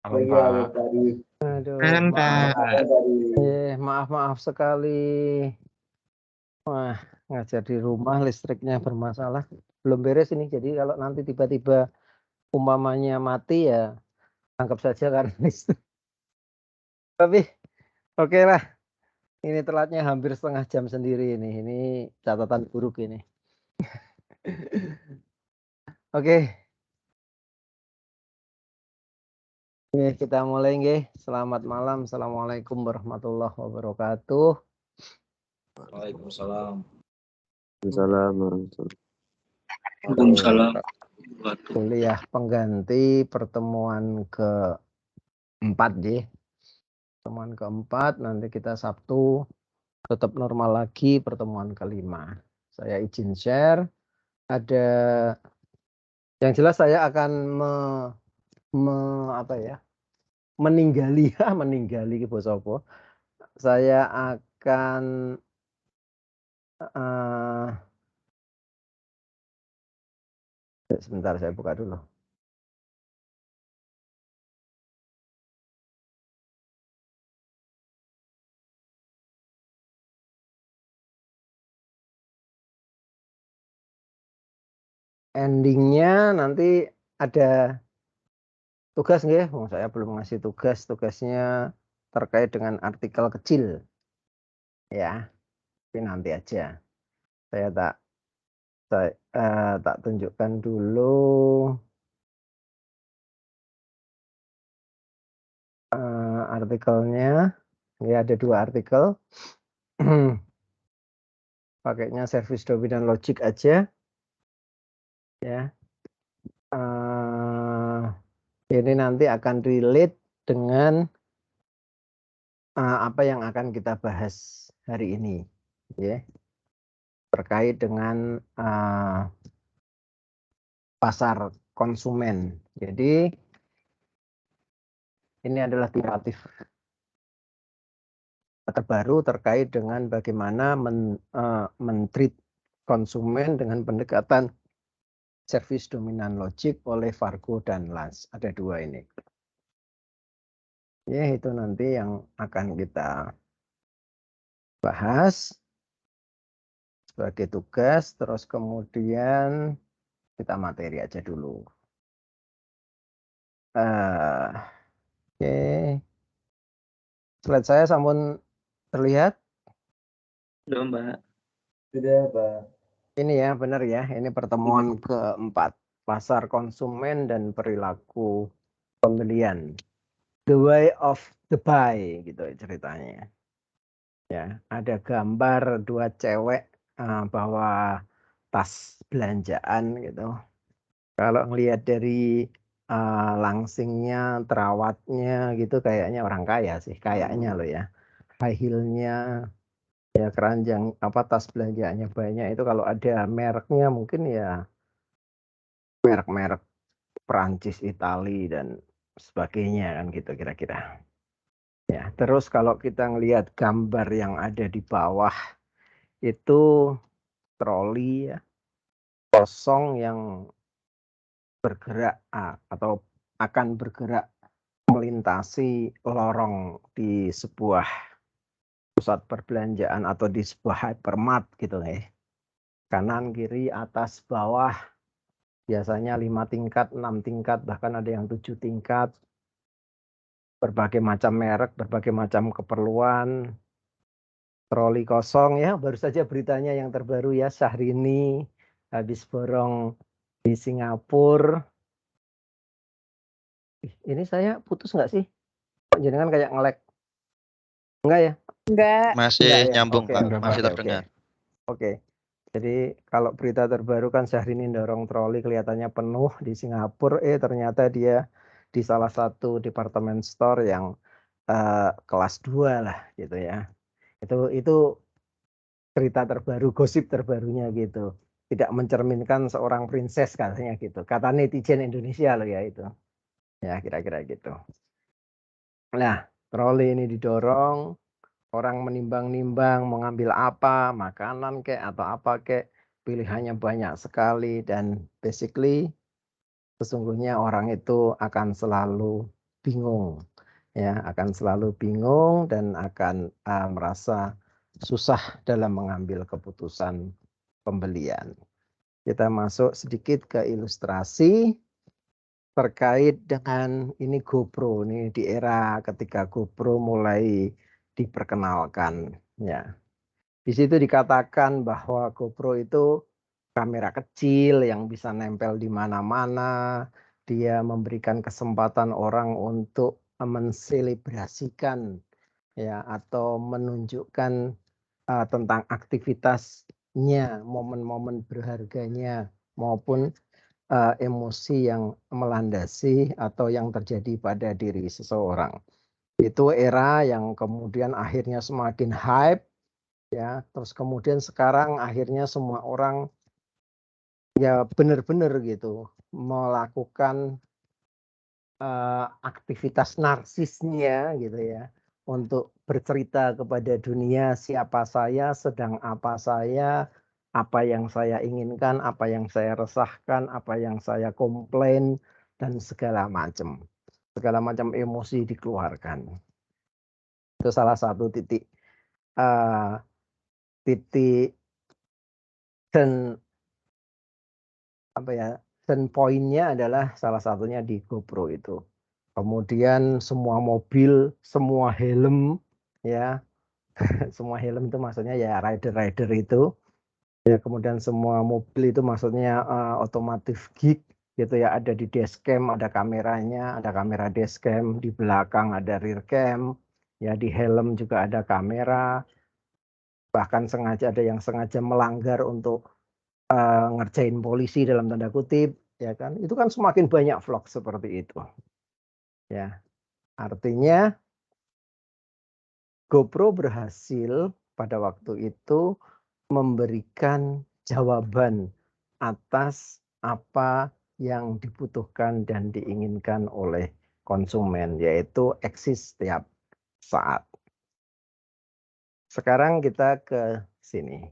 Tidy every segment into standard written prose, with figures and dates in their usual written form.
Halo Pak. Aduh, Malam, Pak. maaf sekali. Wah, ngajar di rumah listriknya bermasalah. Belum beres ini. Jadi kalau nanti tiba-tiba umpamanya mati ya anggap saja karena listrik. Tapi oke lah. Ini telatnya hampir setengah jam sendiri ini. Ini catatan buruk ini. Oke. Oke, kita mulai nggih. Selamat malam. Assalamualaikum warahmatullahi wabarakatuh. Waalaikumsalam. Waalaikumsalam. Kuliah pengganti pertemuan keempat ya. Pertemuan keempat nanti kita Sabtu tetap normal lagi pertemuan kelima. Saya izin share. Ada yang jelas saya akan meninggali meninggali Bosopo. Saya akan sebentar saya buka dulu. Endingnya nanti ada tugas nggih. Saya belum ngasih tugas. Tugasnya terkait dengan artikel kecil. Ya. Tapi nanti aja. Saya tak tunjukkan dulu artikelnya. Ya, ada 2 artikel. Pakainya service dominant logic aja. Ya. Ini nanti akan relate dengan apa yang akan kita bahas hari ini, ya, terkait dengan pasar konsumen. Jadi ini adalah relatif terbaru terkait dengan bagaimana men-treat konsumen dengan pendekatan service dominant logic oleh Fargo dan Lans. Ada 2 ini. Ya, itu nanti yang akan kita bahas sebagai tugas, terus kemudian kita materi aja dulu. Oke. Slide saya sampun terlihat? Belum, Pak. Sudah, Pak. Ini ya, benar ya. Ini pertemuan keempat. Pasar konsumen dan perilaku pembelian. The way of the buy gitu ceritanya. Ya, ada gambar 2 cewek bawa tas belanjaan gitu. Kalau ngelihat dari langsingnya, terawatnya gitu kayaknya orang kaya sih, kayaknya loh ya. High heel-nya, ya keranjang tas belanjaannya banyak itu kalau ada mereknya mungkin ya merek-merek Perancis, Itali dan sebagainya kan gitu kira-kira. Ya, terus kalau kita ngelihat gambar yang ada di bawah itu troli ya, kosong yang bergerak atau akan bergerak melintasi lorong di sebuah pusat perbelanjaan atau di sebuah hypermart gitu ya. Kanan, kiri, atas, bawah, biasanya 5 tingkat, 6 tingkat, bahkan ada yang 7 tingkat. Berbagai macam merek, berbagai macam keperluan. Troli kosong ya, baru saja beritanya yang terbaru ya, Syahrini habis borong di Singapura. Ini saya putus nggak sih? Jangan kayak nge-lag. Enggak ya? Enggak. Masih Enggak ya? nyambung, Oke, Pak. oke, Masih oke, terdengar. Oke. Jadi kalau berita terbaru kan Syahrini dorong troli kelihatannya penuh di Singapura. Ternyata dia di salah satu department store yang kelas 2 lah gitu ya. Itu cerita terbaru, gosip terbarunya gitu. Tidak mencerminkan seorang princess katanya gitu. Kata netizen Indonesia loh ya itu. Ya kira-kira gitu. Nah, troli ini didorong, orang menimbang-nimbang mengambil apa, makanan kek atau apa kek, pilihannya banyak sekali dan basically sesungguhnya orang itu akan selalu bingung, ya, akan selalu bingung dan akan merasa susah dalam mengambil keputusan pembelian. Kita masuk sedikit ke ilustrasi terkait dengan ini GoPro nih di era ketika GoPro mulai diperkenalkan, ya. Di situ dikatakan bahwa GoPro itu kamera kecil yang bisa nempel di mana-mana. Dia memberikan kesempatan orang untuk menselebrasikan, ya, atau menunjukkan tentang aktivitasnya, momen-momen berharganya maupun emosi yang melandasi atau yang terjadi pada diri seseorang. Itu era yang kemudian akhirnya semakin hype, ya, terus kemudian sekarang akhirnya semua orang ya benar-benar gitu melakukan aktivitas narsisnya gitu ya, untuk bercerita kepada dunia siapa saya, sedang apa saya, apa yang saya inginkan, apa yang saya resahkan, apa yang saya komplain, dan segala macam emosi dikeluarkan. Itu salah satu titik dan apa ya, dan poinnya adalah salah satunya di GoPro itu. Kemudian semua mobil, semua helm, ya, semua helm itu maksudnya ya rider-rider itu. Ya, kemudian semua mobil itu maksudnya otomotif geek gitu ya, ada di dashcam, ada kameranya, ada kamera dashcam, di belakang ada rear cam, ya, di helm juga ada kamera. Bahkan ada yang sengaja melanggar untuk ngerjain polisi dalam tanda kutip, ya kan? Itu kan semakin banyak vlog seperti itu. Ya. Artinya GoPro berhasil pada waktu itu memberikan jawaban atas apa yang dibutuhkan dan diinginkan oleh konsumen, yaitu eksis setiap saat. Sekarang kita ke sini.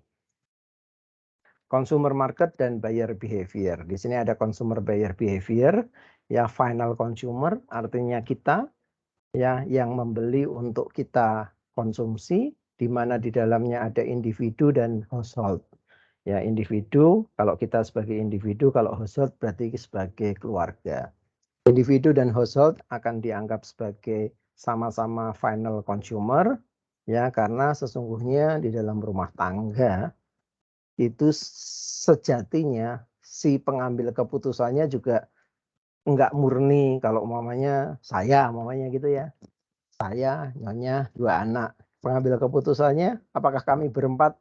Consumer market dan buyer behavior. Di sini ada consumer buyer behavior, ya, final consumer artinya kita, ya, yang membeli untuk kita konsumsi, di mana di dalamnya ada individu dan household. Ya, individu, kalau kita sebagai individu, kalau household berarti sebagai keluarga. Individu dan household akan dianggap sebagai sama-sama final consumer, ya, karena sesungguhnya di dalam rumah tangga itu sejatinya si pengambil keputusannya juga enggak murni kalau umpamanya saya gitu ya. Saya, Nyonya, 2 anak. Pengambil keputusannya apakah kami berempat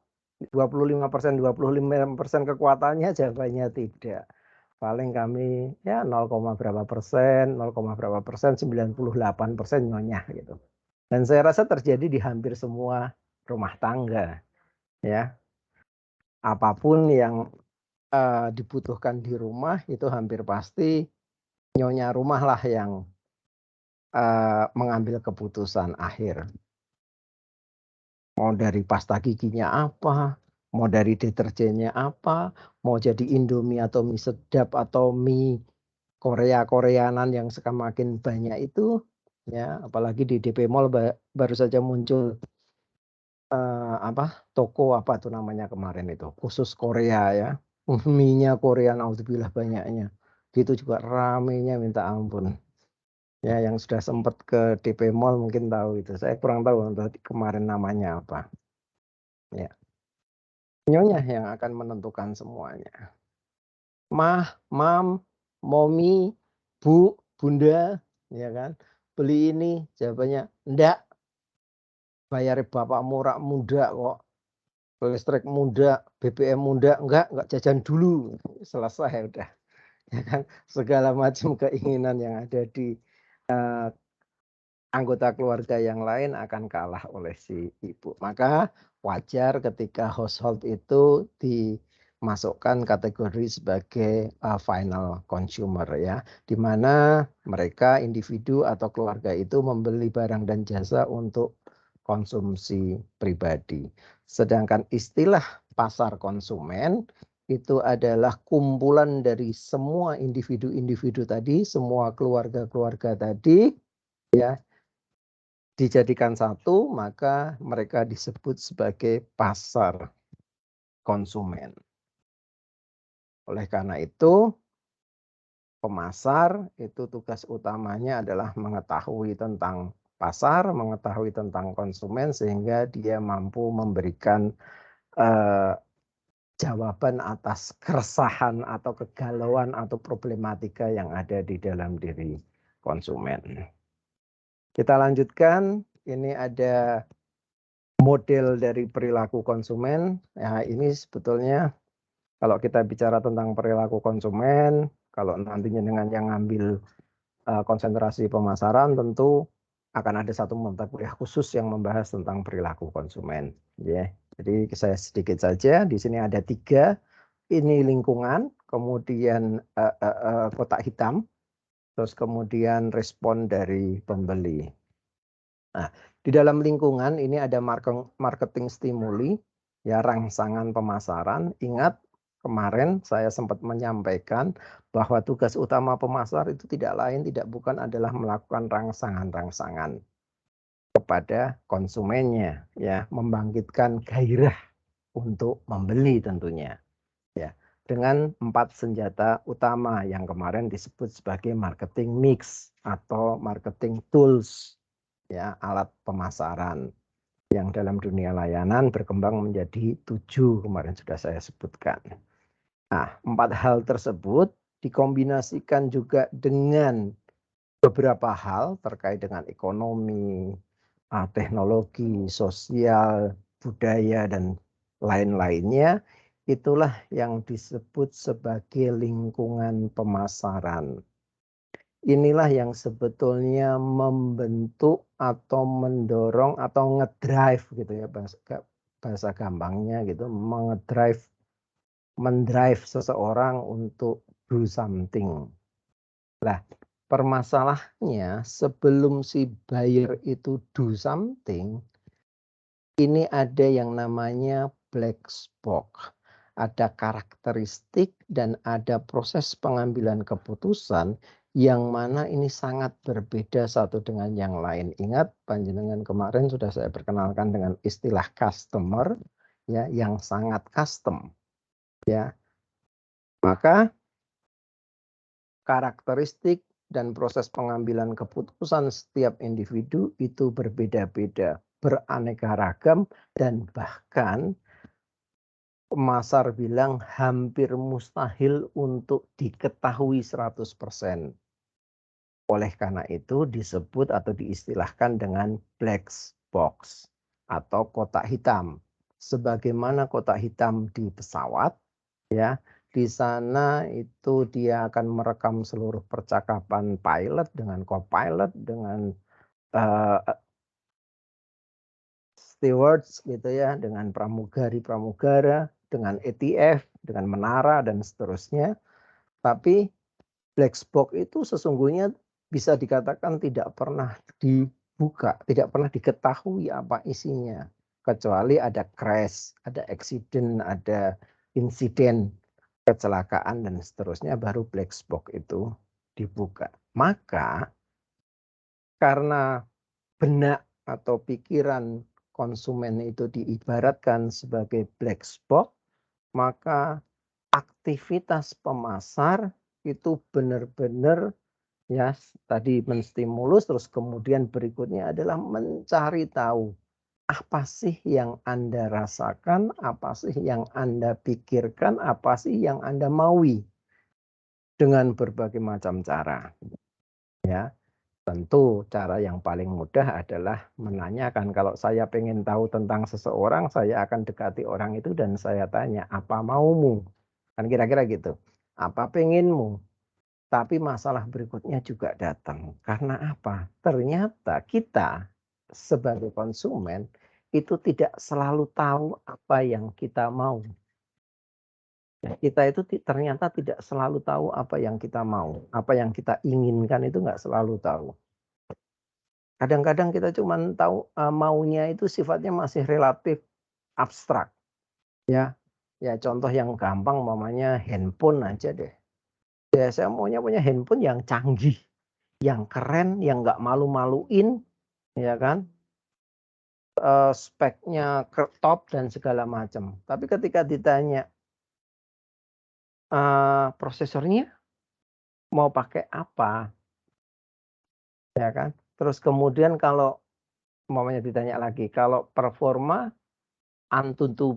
25% kekuatannya? Jawabannya tidak. Paling kami ya 0, berapa persen, 0, berapa persen, 98% Nyonya gitu. Dan saya rasa terjadi di hampir semua rumah tangga, ya. Apapun yang dibutuhkan di rumah itu hampir pasti nyonya rumah lah yang mengambil keputusan akhir. Mau dari pasta giginya apa, mau dari deterjennya apa, mau jadi Indomie atau mie sedap atau mie Koreanan yang semakin banyak itu, ya, apalagi di DP Mall baru saja muncul toko apa tuh namanya kemarin itu, khusus Korea ya. Mie-nya Korea, naudzubillah banyaknya. Itu juga ramenya minta ampun. Ya, yang sudah sempat ke DP Mall mungkin tahu itu. Saya kurang tahu untuk kemarin namanya apa. Ya. Nyonya yang akan menentukan semuanya. Mah, mam, momi, bu, bunda, ya kan? Beli ini, jawabannya enggak. Bayar bapak murah muda kok. Listrik muda, BBM muda, enggak jajan dulu. Selesai udah. Ya kan? Segala macam keinginan yang ada di anggota keluarga yang lain akan kalah oleh si ibu. Maka wajar ketika household itu dimasukkan kategori sebagai final consumer, ya, di mana mereka individu atau keluarga itu membeli barang dan jasa untuk konsumsi pribadi. Sedangkan istilah pasar konsumen itu adalah kumpulan dari semua individu-individu tadi, semua keluarga-keluarga tadi, ya, dijadikan satu, maka mereka disebut sebagai pasar konsumen. Oleh karena itu, pemasar itu tugas utamanya adalah mengetahui tentang pasar, mengetahui tentang konsumen, sehingga dia mampu memberikan jawaban atas keresahan atau kegalauan atau problematika yang ada di dalam diri konsumen. Kita lanjutkan, ini ada model dari perilaku konsumen. Ya, ini sebetulnya kalau kita bicara tentang perilaku konsumen, kalau nantinya dengan yang ngambil konsentrasi pemasaran, tentu akan ada satu mata kuliah khusus yang membahas tentang perilaku konsumen. Ya, jadi saya sedikit saja. Di sini ada 3. Ini lingkungan, kemudian kotak hitam, terus kemudian respon dari pembeli. Nah, di dalam lingkungan ini ada marketing stimuli, ya, rangsangan pemasaran. Ingat kemarin saya sempat menyampaikan bahwa tugas utama pemasar itu tidak lain tidak bukan adalah melakukan rangsangan-rangsangan kepada konsumennya, ya, membangkitkan gairah untuk membeli tentunya. Ya, dengan 4 senjata utama yang kemarin disebut sebagai marketing mix atau marketing tools, ya, alat pemasaran yang dalam dunia layanan berkembang menjadi 7 kemarin sudah saya sebutkan. Nah, 4 hal tersebut dikombinasikan juga dengan beberapa hal terkait dengan ekonomi, teknologi, sosial, budaya, dan lain-lainnya. Itulah yang disebut sebagai lingkungan pemasaran. Inilah yang sebetulnya membentuk atau mendorong atau ngedrive gitu ya, bahasa gampangnya gitu, mendrive seseorang untuk do something. Lah, permasalahannya sebelum si buyer itu do something, ini ada yang namanya black box. Ada karakteristik dan ada proses pengambilan keputusan yang mana ini sangat berbeda satu dengan yang lain. Ingat, panjenengan kemarin sudah saya perkenalkan dengan istilah customer, ya, yang sangat custom, ya. Maka karakteristik dan proses pengambilan keputusan setiap individu itu berbeda-beda, beraneka ragam, dan bahkan pemasar bilang hampir mustahil untuk diketahui 100%. Oleh karena itu disebut atau diistilahkan dengan black box atau kotak hitam. Sebagaimana kotak hitam di pesawat, ya, di sana itu dia akan merekam seluruh percakapan pilot dengan co-pilot, dengan stewards gitu ya, dengan pramugari-pramugara, dengan ETF, dengan menara dan seterusnya. Tapi black box itu sesungguhnya bisa dikatakan tidak pernah dibuka, tidak pernah diketahui apa isinya, kecuali ada crash, ada accident, ada insiden, kecelakaan dan seterusnya, baru black box itu dibuka. Maka karena benak atau pikiran konsumen itu diibaratkan sebagai black box, maka aktivitas pemasar itu benar-benar, ya, tadi menstimulus, terus kemudian berikutnya adalah mencari tahu apa sih yang Anda rasakan, apa sih yang Anda pikirkan, apa sih yang Anda maui, dengan berbagai macam cara, ya. Tentu cara yang paling mudah adalah menanyakan. Kalau saya pengen tahu tentang seseorang, saya akan dekati orang itu dan saya tanya, apa maumu? Kan kira-kira gitu. Apa pengenmu? Tapi masalah berikutnya juga datang. Karena apa? Ternyata kita sebagai konsumen itu tidak selalu tahu apa yang kita mau. Kita itu ternyata tidak selalu tahu apa yang kita mau. Apa yang kita inginkan itu nggak selalu tahu. Kadang-kadang kita cuma tahu maunya itu sifatnya masih relatif abstrak, ya. Ya, contoh yang gampang umpamanya handphone aja deh. Ya, saya maunya punya handphone yang canggih, yang keren, yang nggak malu-maluin, ya kan? Speknya top dan segala macam. Tapi ketika ditanya prosesornya mau pakai apa, ya kan? Terus kemudian kalau umpamanya ditanya lagi, kalau performa Antutu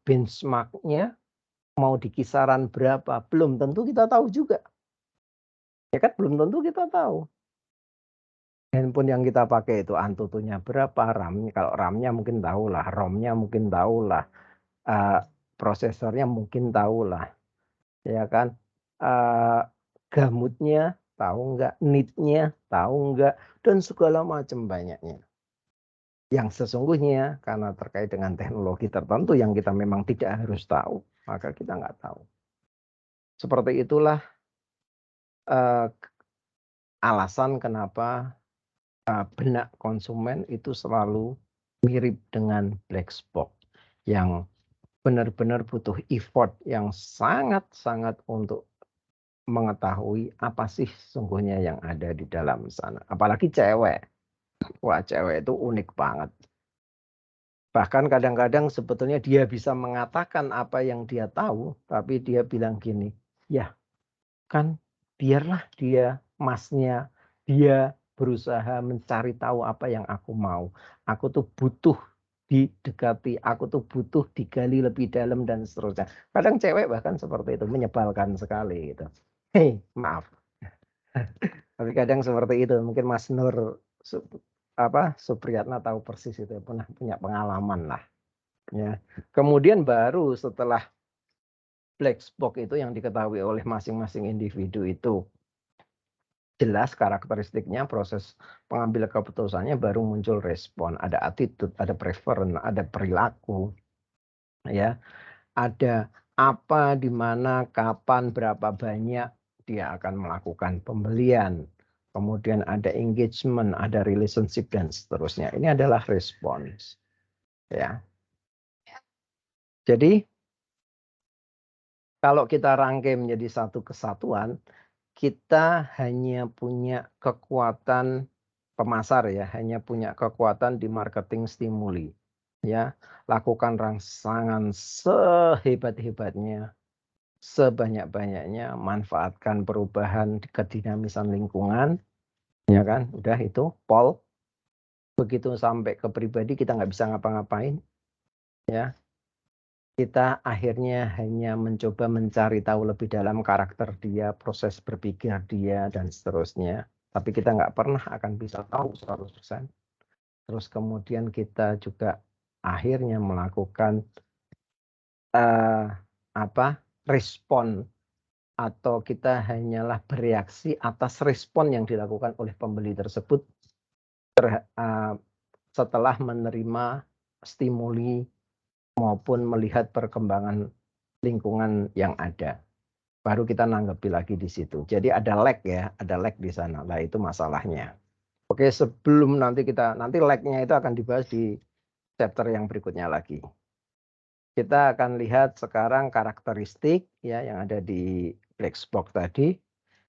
benchmark-nya mau di kisaran berapa? Belum tentu kita tahu juga. Ya kan? Belum tentu kita tahu. Handphone yang kita pakai itu Antutunya berapa, RAM-nya kalau RAM-nya mungkin tahu lah, ROM-nya mungkin tahu lah, prosesornya mungkin tahu lah, ya kan? Gamutnya tahu nggak, NIT-nya tahu nggak, dan segala macam banyaknya. Yang sesungguhnya karena terkait dengan teknologi tertentu yang kita memang tidak harus tahu, maka kita nggak tahu. Seperti itulah alasan kenapa benak konsumen itu selalu mirip dengan black box yang benar-benar butuh effort yang sangat-sangat untuk mengetahui apa sih sesungguhnya yang ada di dalam sana. Apalagi cewek. Wah, cewek itu unik banget. Bahkan kadang-kadang sebetulnya dia bisa mengatakan apa yang dia tahu, tapi dia bilang gini, ya kan biarlah dia masnya, dia berusaha mencari tahu apa yang aku mau. Aku tuh butuh didekati, aku tuh butuh digali lebih dalam dan seterusnya. Kadang cewek bahkan seperti itu, menyebalkan sekali gitu. Hei, maaf. Tapi kadang seperti itu, mungkin Mas Nur Supriyatna tahu persis itu, pernah punya pengalaman lah. Ya. Kemudian baru setelah black box itu yang diketahui oleh masing-masing individu itu jelas karakteristiknya, proses pengambil keputusannya, baru muncul respon. Ada attitude, ada preference, ada perilaku, ya, ada apa, di mana, kapan, berapa banyak dia akan melakukan pembelian. Kemudian ada engagement, ada relationship dan seterusnya. Ini adalah respons, ya. Jadi kalau kita rangkai menjadi satu kesatuan, kita hanya punya kekuatan pemasar ya, hanya punya kekuatan di marketing stimuli. Ya, lakukan rangsangan sehebat-hebatnya, sebanyak-banyaknya, manfaatkan perubahan kedinamisan lingkungan, ya kan? Udah itu Paul. Begitu sampai ke pribadi kita nggak bisa ngapa-ngapain, ya. Kita akhirnya hanya mencoba mencari tahu lebih dalam karakter dia, proses berpikir dia, dan seterusnya. Tapi kita nggak pernah akan bisa tahu 100%. Terus kemudian kita juga akhirnya melakukan respon, atau kita hanyalah bereaksi atas respon yang dilakukan oleh pembeli tersebut setelah menerima stimuli maupun melihat perkembangan lingkungan yang ada. Baru kita nanggapi lagi di situ. Jadi ada lag ya, ada lag di sana. Nah, itu masalahnya. Oke, sebelum nanti lag-nya itu akan dibahas di chapter yang berikutnya lagi. Kita akan lihat sekarang karakteristik ya yang ada di black box tadi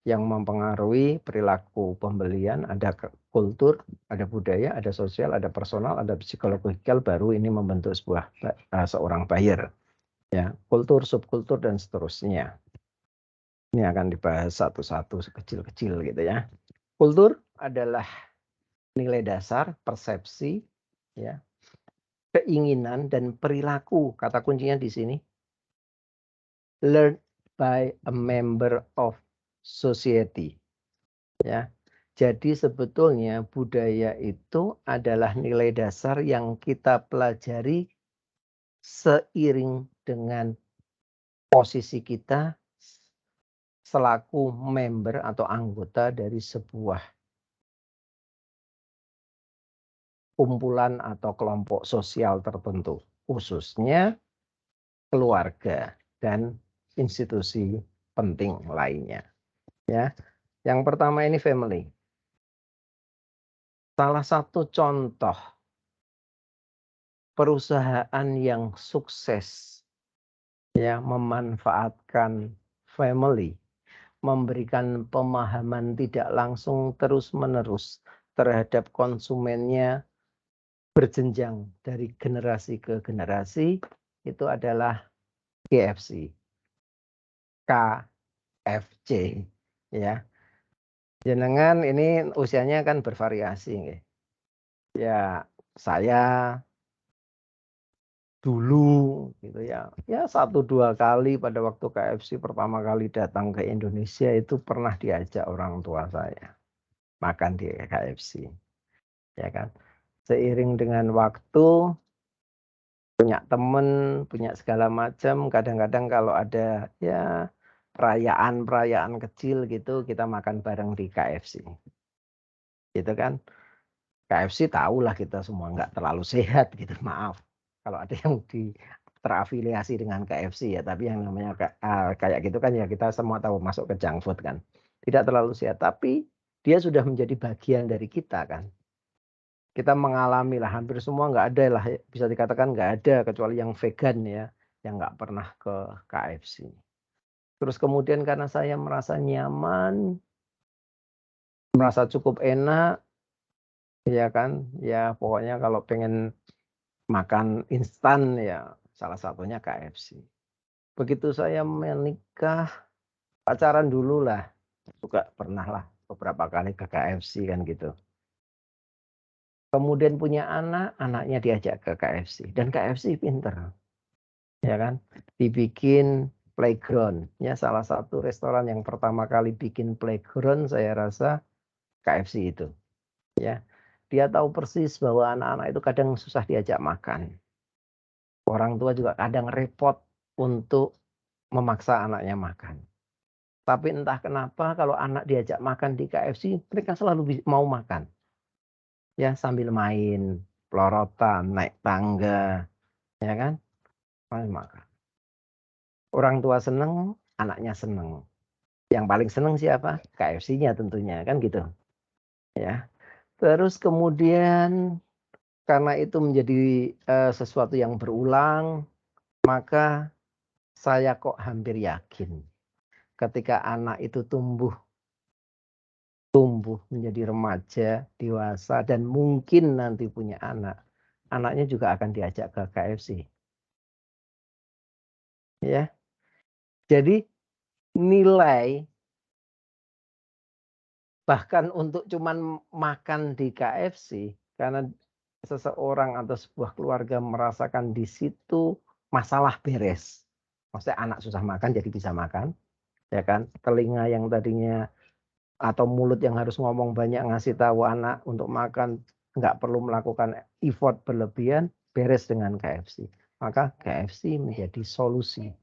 yang mempengaruhi perilaku pembelian. Ada kultur, ada budaya, ada sosial, ada personal, ada psikologikal, baru ini membentuk seorang buyer. Ya, kultur, subkultur dan seterusnya. Ini akan dibahas satu-satu sekecil-kecil gitu ya. Kultur adalah nilai dasar, persepsi, ya, keinginan dan perilaku. Kata kuncinya di sini. Learned by a member of society. Ya. Jadi sebetulnya budaya itu adalah nilai dasar yang kita pelajari seiring dengan posisi kita selaku member atau anggota dari sebuah kumpulan atau kelompok sosial tertentu, khususnya keluarga dan institusi penting lainnya. Ya, yang pertama ini family. Salah satu contoh perusahaan yang sukses ya memanfaatkan family memberikan pemahaman tidak langsung terus-menerus terhadap konsumennya berjenjang dari generasi ke generasi, itu adalah KFC. KFC, ya. Jenengan ini usianya kan bervariasi, nggih. Ya, saya dulu gitu ya 1-2 kali pada waktu KFC pertama kali datang ke Indonesia itu pernah diajak orang tua saya makan di KFC, ya kan. Seiring dengan waktu, punya temen, punya segala macam, kadang-kadang kalau ada ya perayaan-perayaan kecil gitu kita makan bareng di KFC. Gitu kan. KFC tahulah kita semua nggak terlalu sehat gitu, maaf. Kalau ada yang terafiliasi dengan KFC ya, tapi yang namanya kayak gitu kan ya kita semua tahu masuk ke junk food kan. Tidak terlalu sehat, tapi dia sudah menjadi bagian dari kita kan. Kita mengalami lah, hampir semua nggak ada lah, bisa dikatakan nggak ada kecuali yang vegan ya, yang nggak pernah ke KFC. Terus kemudian karena saya merasa nyaman, merasa cukup enak, ya kan, ya pokoknya kalau pengen makan instan ya salah satunya KFC. Begitu saya menikah, pacaran dulu lah, juga pernah lah beberapa kali ke KFC kan gitu. Kemudian punya anak, anaknya diajak ke KFC dan KFC pinter, ya kan, dibikin playground. Ya salah satu restoran yang pertama kali bikin playground saya rasa KFC itu. Ya, dia tahu persis bahwa anak-anak itu kadang susah diajak makan. Orang tua juga kadang repot untuk memaksa anaknya makan. Tapi entah kenapa kalau anak diajak makan di KFC, mereka selalu mau makan. Ya sambil main, pelorotan, naik tangga, ya kan? Makan. Orang tua seneng, anaknya seneng. Yang paling seneng siapa? KFC-nya tentunya, kan gitu. Ya. Terus kemudian karena itu menjadi sesuatu yang berulang, maka saya kok hampir yakin ketika anak itu tumbuh menjadi remaja, dewasa, dan mungkin nanti punya anak, anaknya juga akan diajak ke KFC. Ya, jadi nilai bahkan untuk cuman makan di KFC karena seseorang atau sebuah keluarga merasakan di situ masalah beres. Maksudnya anak susah makan jadi bisa makan, ya kan? Telinga yang tadinya atau mulut yang harus ngomong banyak ngasih tahu anak untuk makan, nggak perlu melakukan effort berlebihan, beres dengan KFC. Maka KFC menjadi solusi.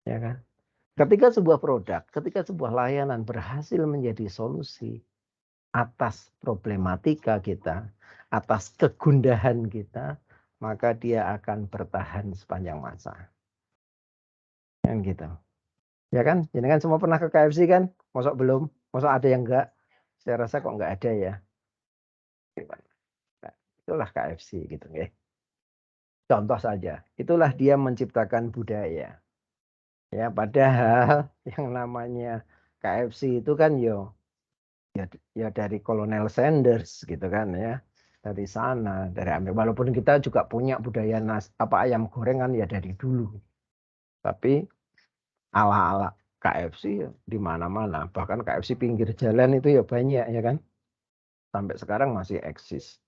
Ya kan? Ketika sebuah produk, ketika sebuah layanan berhasil menjadi solusi atas problematika kita, atas kegundahan kita, maka dia akan bertahan sepanjang masa. Kan gitu. Ya kan? Jadi kan semua pernah ke KFC kan? Masa belum? Masa ada yang enggak? Saya rasa kok enggak ada ya. Nah, itulah KFC gitu ya. Contoh saja, itulah dia menciptakan budaya. Ya, padahal yang namanya KFC itu kan ya dari Kolonel Sanders gitu kan ya. Dari sana, dari Amerika. Walaupun kita juga punya budaya ayam gorengan ya dari dulu. Tapi ala-ala KFC ya di mana-mana. Bahkan KFC pinggir jalan itu ya banyak ya kan. Sampai sekarang masih eksis.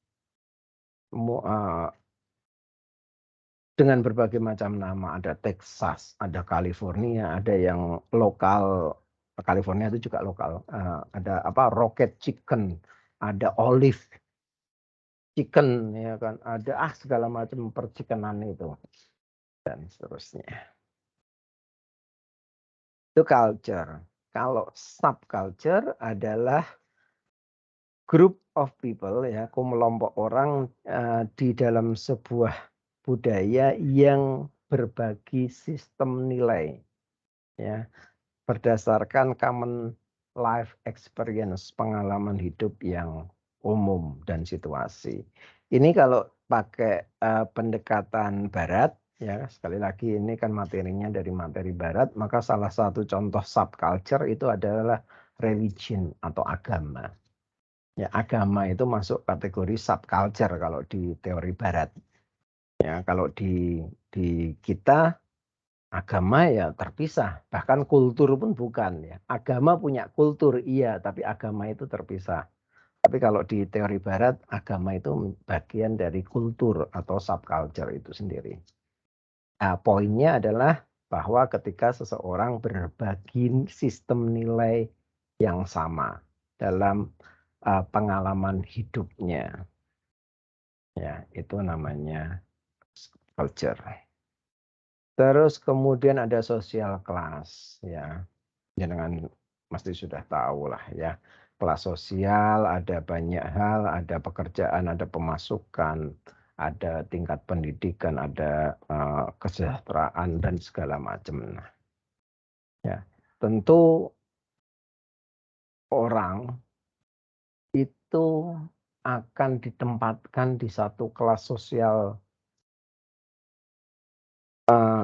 Dengan berbagai macam nama, ada Texas, ada California, ada yang lokal, California itu juga lokal, ada Rocket Chicken, ada Olive Chicken, ya kan, ada segala macam percikenan itu dan seterusnya. Itu culture. Kalau subculture adalah group of people ya, kelompok orang di dalam sebuah budaya yang berbagi sistem nilai ya berdasarkan common life experience, pengalaman hidup yang umum dan situasi. Ini kalau pakai pendekatan barat Ya, sekali lagi ini kan materinya dari materi barat, maka salah satu contoh subculture itu adalah religion atau agama. Ya, agama itu masuk kategori subculture kalau di teori barat. Ya, kalau di kita agama ya terpisah, bahkan kultur pun bukan ya. Agama punya kultur iya, tapi agama itu terpisah. Tapi kalau di teori barat, agama itu bagian dari kultur atau subculture itu sendiri. Nah, poinnya adalah bahwa ketika seseorang berbagi sistem nilai yang sama dalam pengalaman hidupnya, ya itu namanya culture. Terus kemudian ada social class, ya, jangan mesti sudah tahu lah ya. Kelas sosial ada banyak hal, ada pekerjaan, ada pemasukan, ada tingkat pendidikan, ada kesejahteraan dan segala macam. Nah, ya, tentu orang itu akan ditempatkan di satu kelas sosial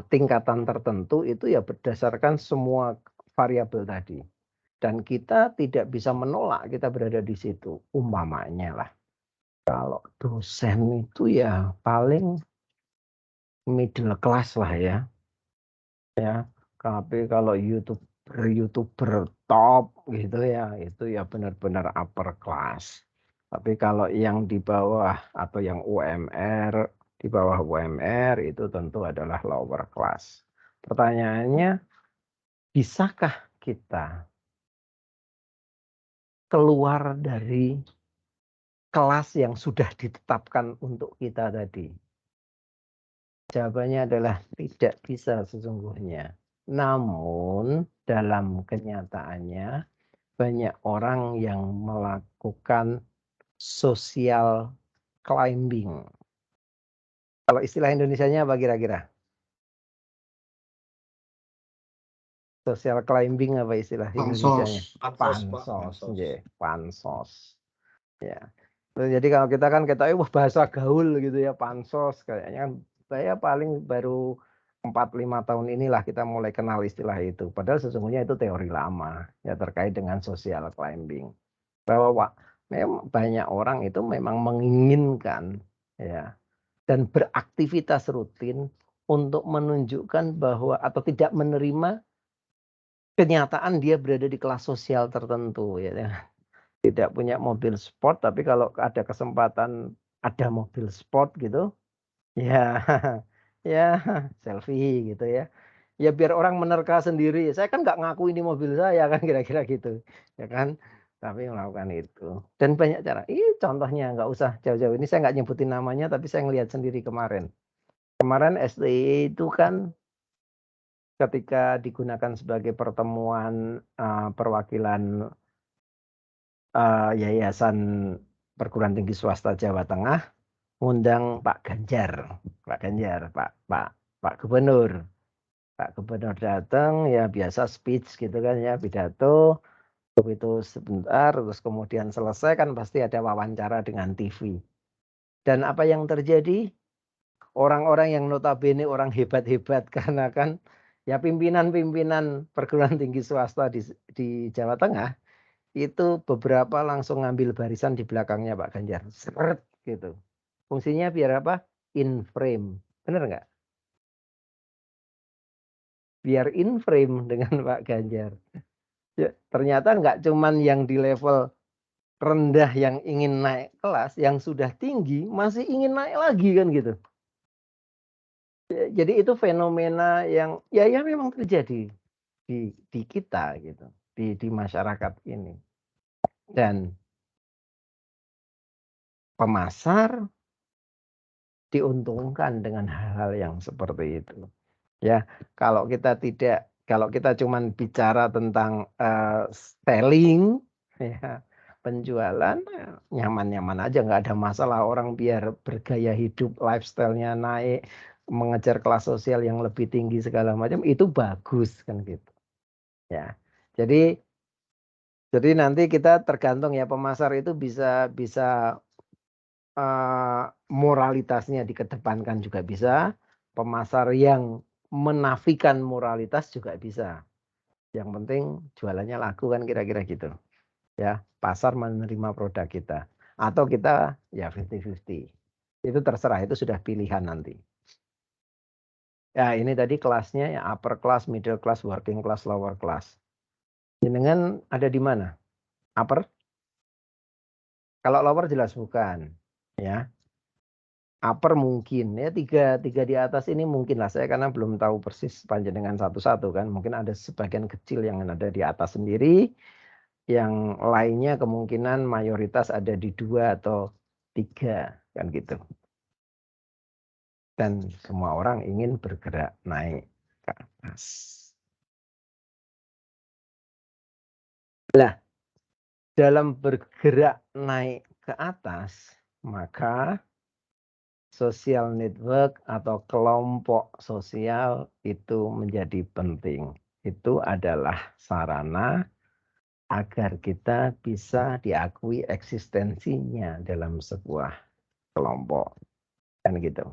tingkatan tertentu itu ya berdasarkan semua variabel tadi. Dan kita tidak bisa menolak kita berada di situ. Umpamanya lah, kalau dosen itu ya paling middle class lah ya. Ya, tapi kalau YouTuber top gitu ya, itu ya benar-benar upper class. Tapi kalau yang di bawah atau yang UMR, di bawah UMR itu tentu adalah lower class. Pertanyaannya, bisakah kita keluar dari kelas yang sudah ditetapkan untuk kita tadi? Jawabannya adalah tidak bisa sesungguhnya. Namun dalam kenyataannya banyak orang yang melakukan social climbing. Kalau istilah Indonesianya apa kira-kira? Social climbing apa istilah Indonesianya? Pansos, pansos. Ya. Jadi kalau kita kan wah bahasa gaul gitu ya, pansos kayaknya kan saya paling baru 4-5 tahun inilah kita mulai kenal istilah itu. Padahal sesungguhnya itu teori lama ya terkait dengan social climbing. Bahwa memang banyak orang itu memang menginginkan ya dan beraktivitas rutin untuk menunjukkan bahwa atau tidak menerima kenyataan dia berada di kelas sosial tertentu ya. Tidak punya mobil sport, tapi kalau ada kesempatan ada mobil sport gitu, ya ya selfie gitu ya. Ya biar orang menerka sendiri, saya kan nggak ngaku ini mobil saya kan kira-kira gitu, ya kan. Tapi melakukan itu. Dan banyak cara. Contohnya nggak usah jauh-jauh. Ini saya nggak nyebutin namanya, tapi saya ngelihat sendiri kemarin. Kemarin STY itu kan ketika digunakan sebagai pertemuan perwakilan Yayasan Perguruan Tinggi Swasta Jawa Tengah ngundang Pak Ganjar, Pak Gubernur. Pak Gubernur datang ya biasa speech gitu kan ya, pidato, itu sebentar terus kemudian selesai kan pasti ada wawancara dengan TV. Dan apa yang terjadi? Orang-orang yang notabene orang hebat-hebat karena kan ya pimpinan-pimpinan perguruan tinggi swasta di Jawa Tengah itu beberapa langsung ngambil barisan di belakangnya Pak Ganjar. Seret gitu. Fungsinya biar apa? In frame. Benar nggak? Biar in frame dengan Pak Ganjar. Ya, ternyata nggak cuman yang di level rendah yang ingin naik kelas, yang sudah tinggi masih ingin naik lagi kan gitu. Jadi itu fenomena yang ya memang terjadi di kita gitu, di masyarakat ini. Dan pemasar diuntungkan dengan hal-hal yang seperti itu. Ya, kalau kita cuman bicara tentang selling, ya, penjualan, nyaman-nyaman aja, nggak ada masalah orang biar bergaya hidup, lifestyle-nya naik, mengejar kelas sosial yang lebih tinggi segala macam, itu bagus kan gitu. Ya, jadi nanti kita tergantung ya pemasar itu bisa moralitasnya dikedepankan juga bisa, pemasar yang menafikan moralitas juga bisa. Yang penting jualannya laku kan kira-kira gitu. Ya, pasar menerima produk kita. Atau kita ya 50-50. Itu terserah, itu sudah pilihan nanti. Ya, ini tadi kelasnya ya upper class, middle class, working class, lower class. Jenengan ada di mana? Upper? Kalau lower jelas bukan, ya. Upper mungkin ya tiga di atas ini mungkin lah saya karena belum tahu persis panjenengan satu-satu kan. Mungkin ada sebagian kecil yang ada di atas sendiri, yang lainnya kemungkinan mayoritas ada di 2 atau 3 kan gitu. Dan semua orang ingin bergerak naik ke atas. Nah, dalam bergerak naik ke atas, maka social network atau kelompok sosial itu menjadi penting. Itu adalah sarana agar kita bisa diakui eksistensinya dalam sebuah kelompok. Kan gitu.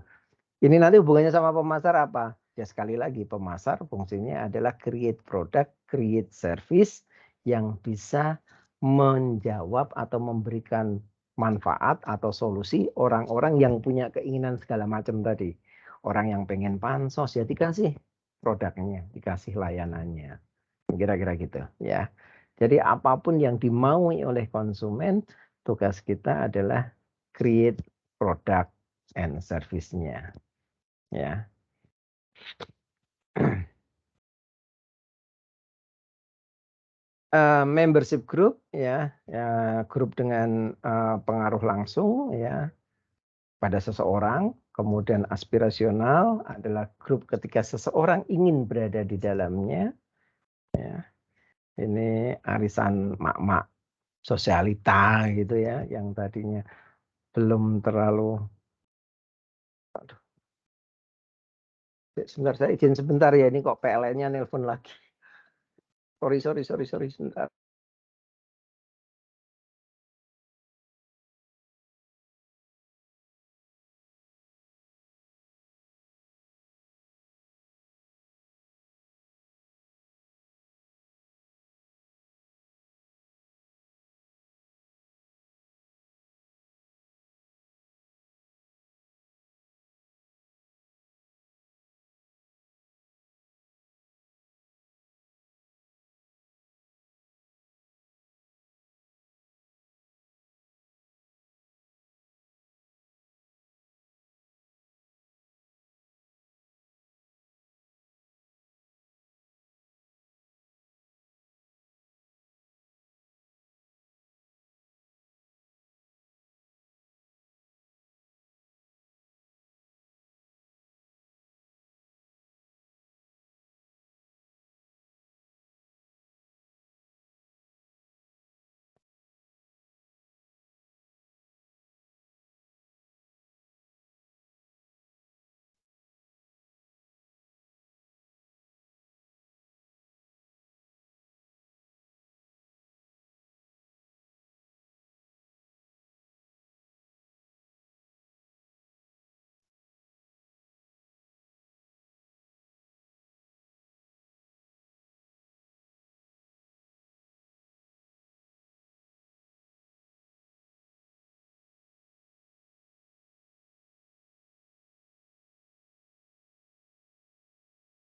Ini nanti hubungannya sama pemasar apa? Ya sekali lagi pemasar fungsinya adalah create product, create service yang bisa menjawab atau memberikan manfaat atau solusi orang-orang yang punya keinginan segala macam tadi. Orang yang pengen pansos ya dikasih produknya, dikasih layanannya. Kira-kira gitu ya. Jadi apapun yang dimaui oleh konsumen, tugas kita adalah create product and service-nya. Ya. Membership group ya, grup dengan pengaruh langsung ya pada seseorang, kemudian aspirasional adalah grup ketika seseorang ingin berada di dalamnya ya. Ini arisan mak-mak sosialita gitu ya yang tadinya belum terlalu aduh, sebentar saya izin sebentar ya ini kok PLN-nya nelpon lagi. Sorry sebentar.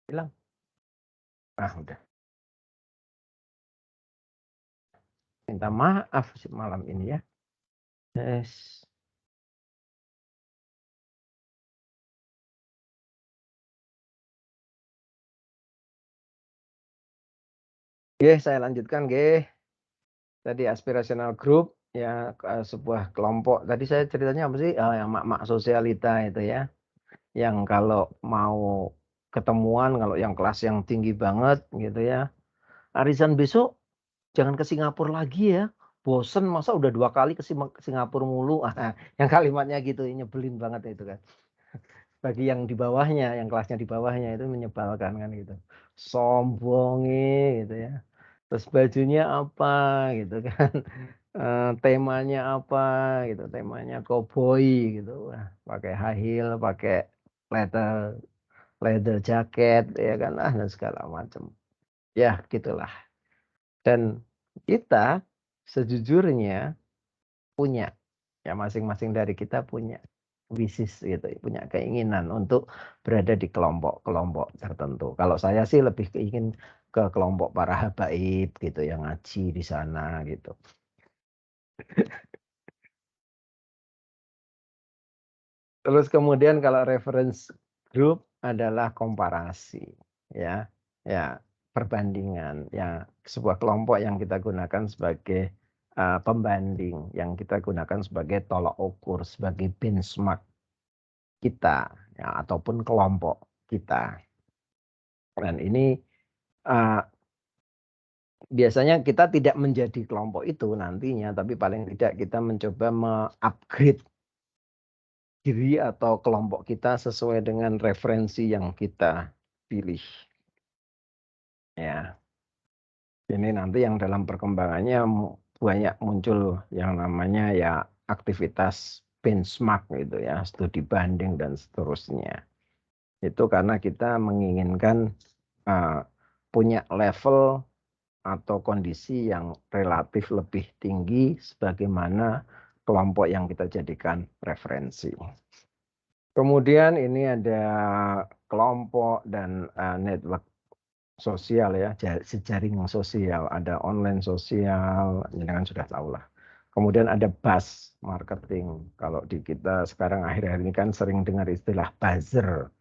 Bilang. Ah, udah. Minta maaf malam ini ya. Yes. Oke, saya lanjutkan, G. Tadi aspirational group ya sebuah kelompok. Tadi saya ceritanya apa sih? Yang mak-mak sosialita itu ya. Yang kalau mau ketemuan, kalau yang kelas yang tinggi banget gitu ya. Arisan besok jangan ke Singapura lagi ya. Bosen masa udah 2 kali ke Singapura mulu. Yang kalimatnya gitu nyebelin banget itu kan. Bagi yang di bawahnya, yang kelasnya di bawahnya itu menyebalkan kan gitu. Sombongi gitu ya. Terus bajunya apa gitu kan. Temanya apa gitu, temanya cowboy gitu. Wah, pakai high heel, pakai leather leather jacket, ya kan, dan segala macam. Ya, gitulah. Dan kita sejujurnya punya, ya masing-masing dari kita punya wishes gitu, punya keinginan untuk berada di kelompok-kelompok tertentu. Kalau saya sih lebih keingin ke kelompok para habaib gitu, yang ngaji di sana gitu. Terus kemudian kalau reference group adalah komparasi, ya, perbandingan, ya, sebuah kelompok yang kita gunakan sebagai pembanding, yang kita gunakan sebagai tolak ukur, sebagai benchmark kita, ya, ataupun kelompok kita. Dan ini biasanya kita tidak menjadi kelompok itu nantinya, tapi paling tidak kita mencoba me-upgrade diri atau kelompok kita sesuai dengan referensi yang kita pilih. Ya, ini nanti yang dalam perkembangannya banyak muncul yang namanya ya aktivitas benchmark gitu ya, studi banding dan seterusnya. Itu karena kita menginginkan punya level atau kondisi yang relatif lebih tinggi sebagaimana kelompok yang kita jadikan referensi. Kemudian ini ada kelompok dan network sosial ya, jejaring sosial, ada online sosial, ini kan sudah tahu lah. Kemudian ada buzz marketing. Kalau di kita sekarang akhir-akhir ini kan sering dengar istilah buzzer.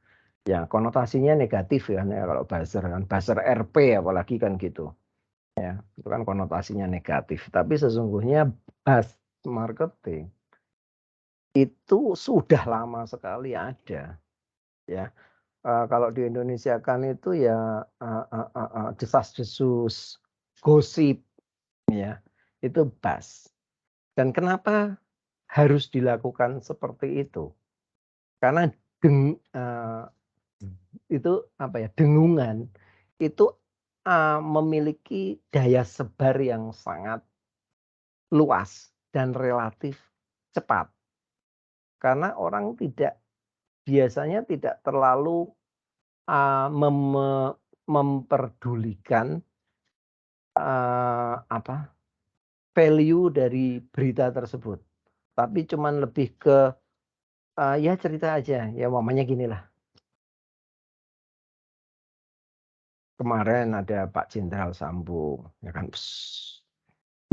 Ya, konotasinya negatif ya, kalau buzzer kan, buzzer RP apalagi kan gitu. Ya, itu kan konotasinya negatif. Tapi sesungguhnya buzz marketing itu sudah lama sekali ada. Ya, kalau di Indonesia kan itu ya desas-desus, gosip, ya, itu buzz. Dan kenapa harus dilakukan seperti itu? Karena itu apa ya, dengungan itu memiliki daya sebar yang sangat luas dan relatif cepat. Karena orang biasanya tidak terlalu memperdulikan value dari berita tersebut. Tapi cuman lebih ke ya cerita aja, ya mamanya gini lah. Kemarin ada Pak Jenderal Sambo, ya kan,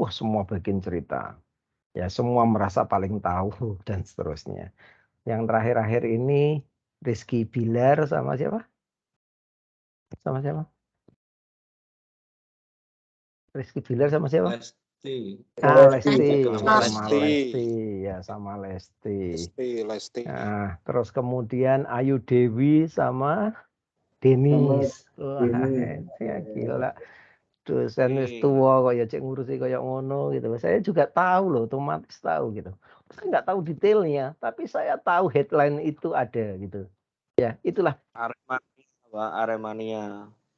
wah semua bikin cerita. Ya semua merasa paling tahu dan seterusnya. Yang terakhir-akhir ini Rizky Bilar sama siapa? Sama siapa? Rizky Bilar sama siapa? Lesti. Lesti, sama Lesti, ya sama Lesti. Nah, terus kemudian Ayu Dewi sama Denis. Wah, ya gila. Dosen wis tua kok ya cek ngurusi kayak ngono gitu. Saya juga tahu loh, otomatis tahu gitu. Saya nggak tahu detailnya, tapi saya tahu headline itu ada gitu. Ya, itulah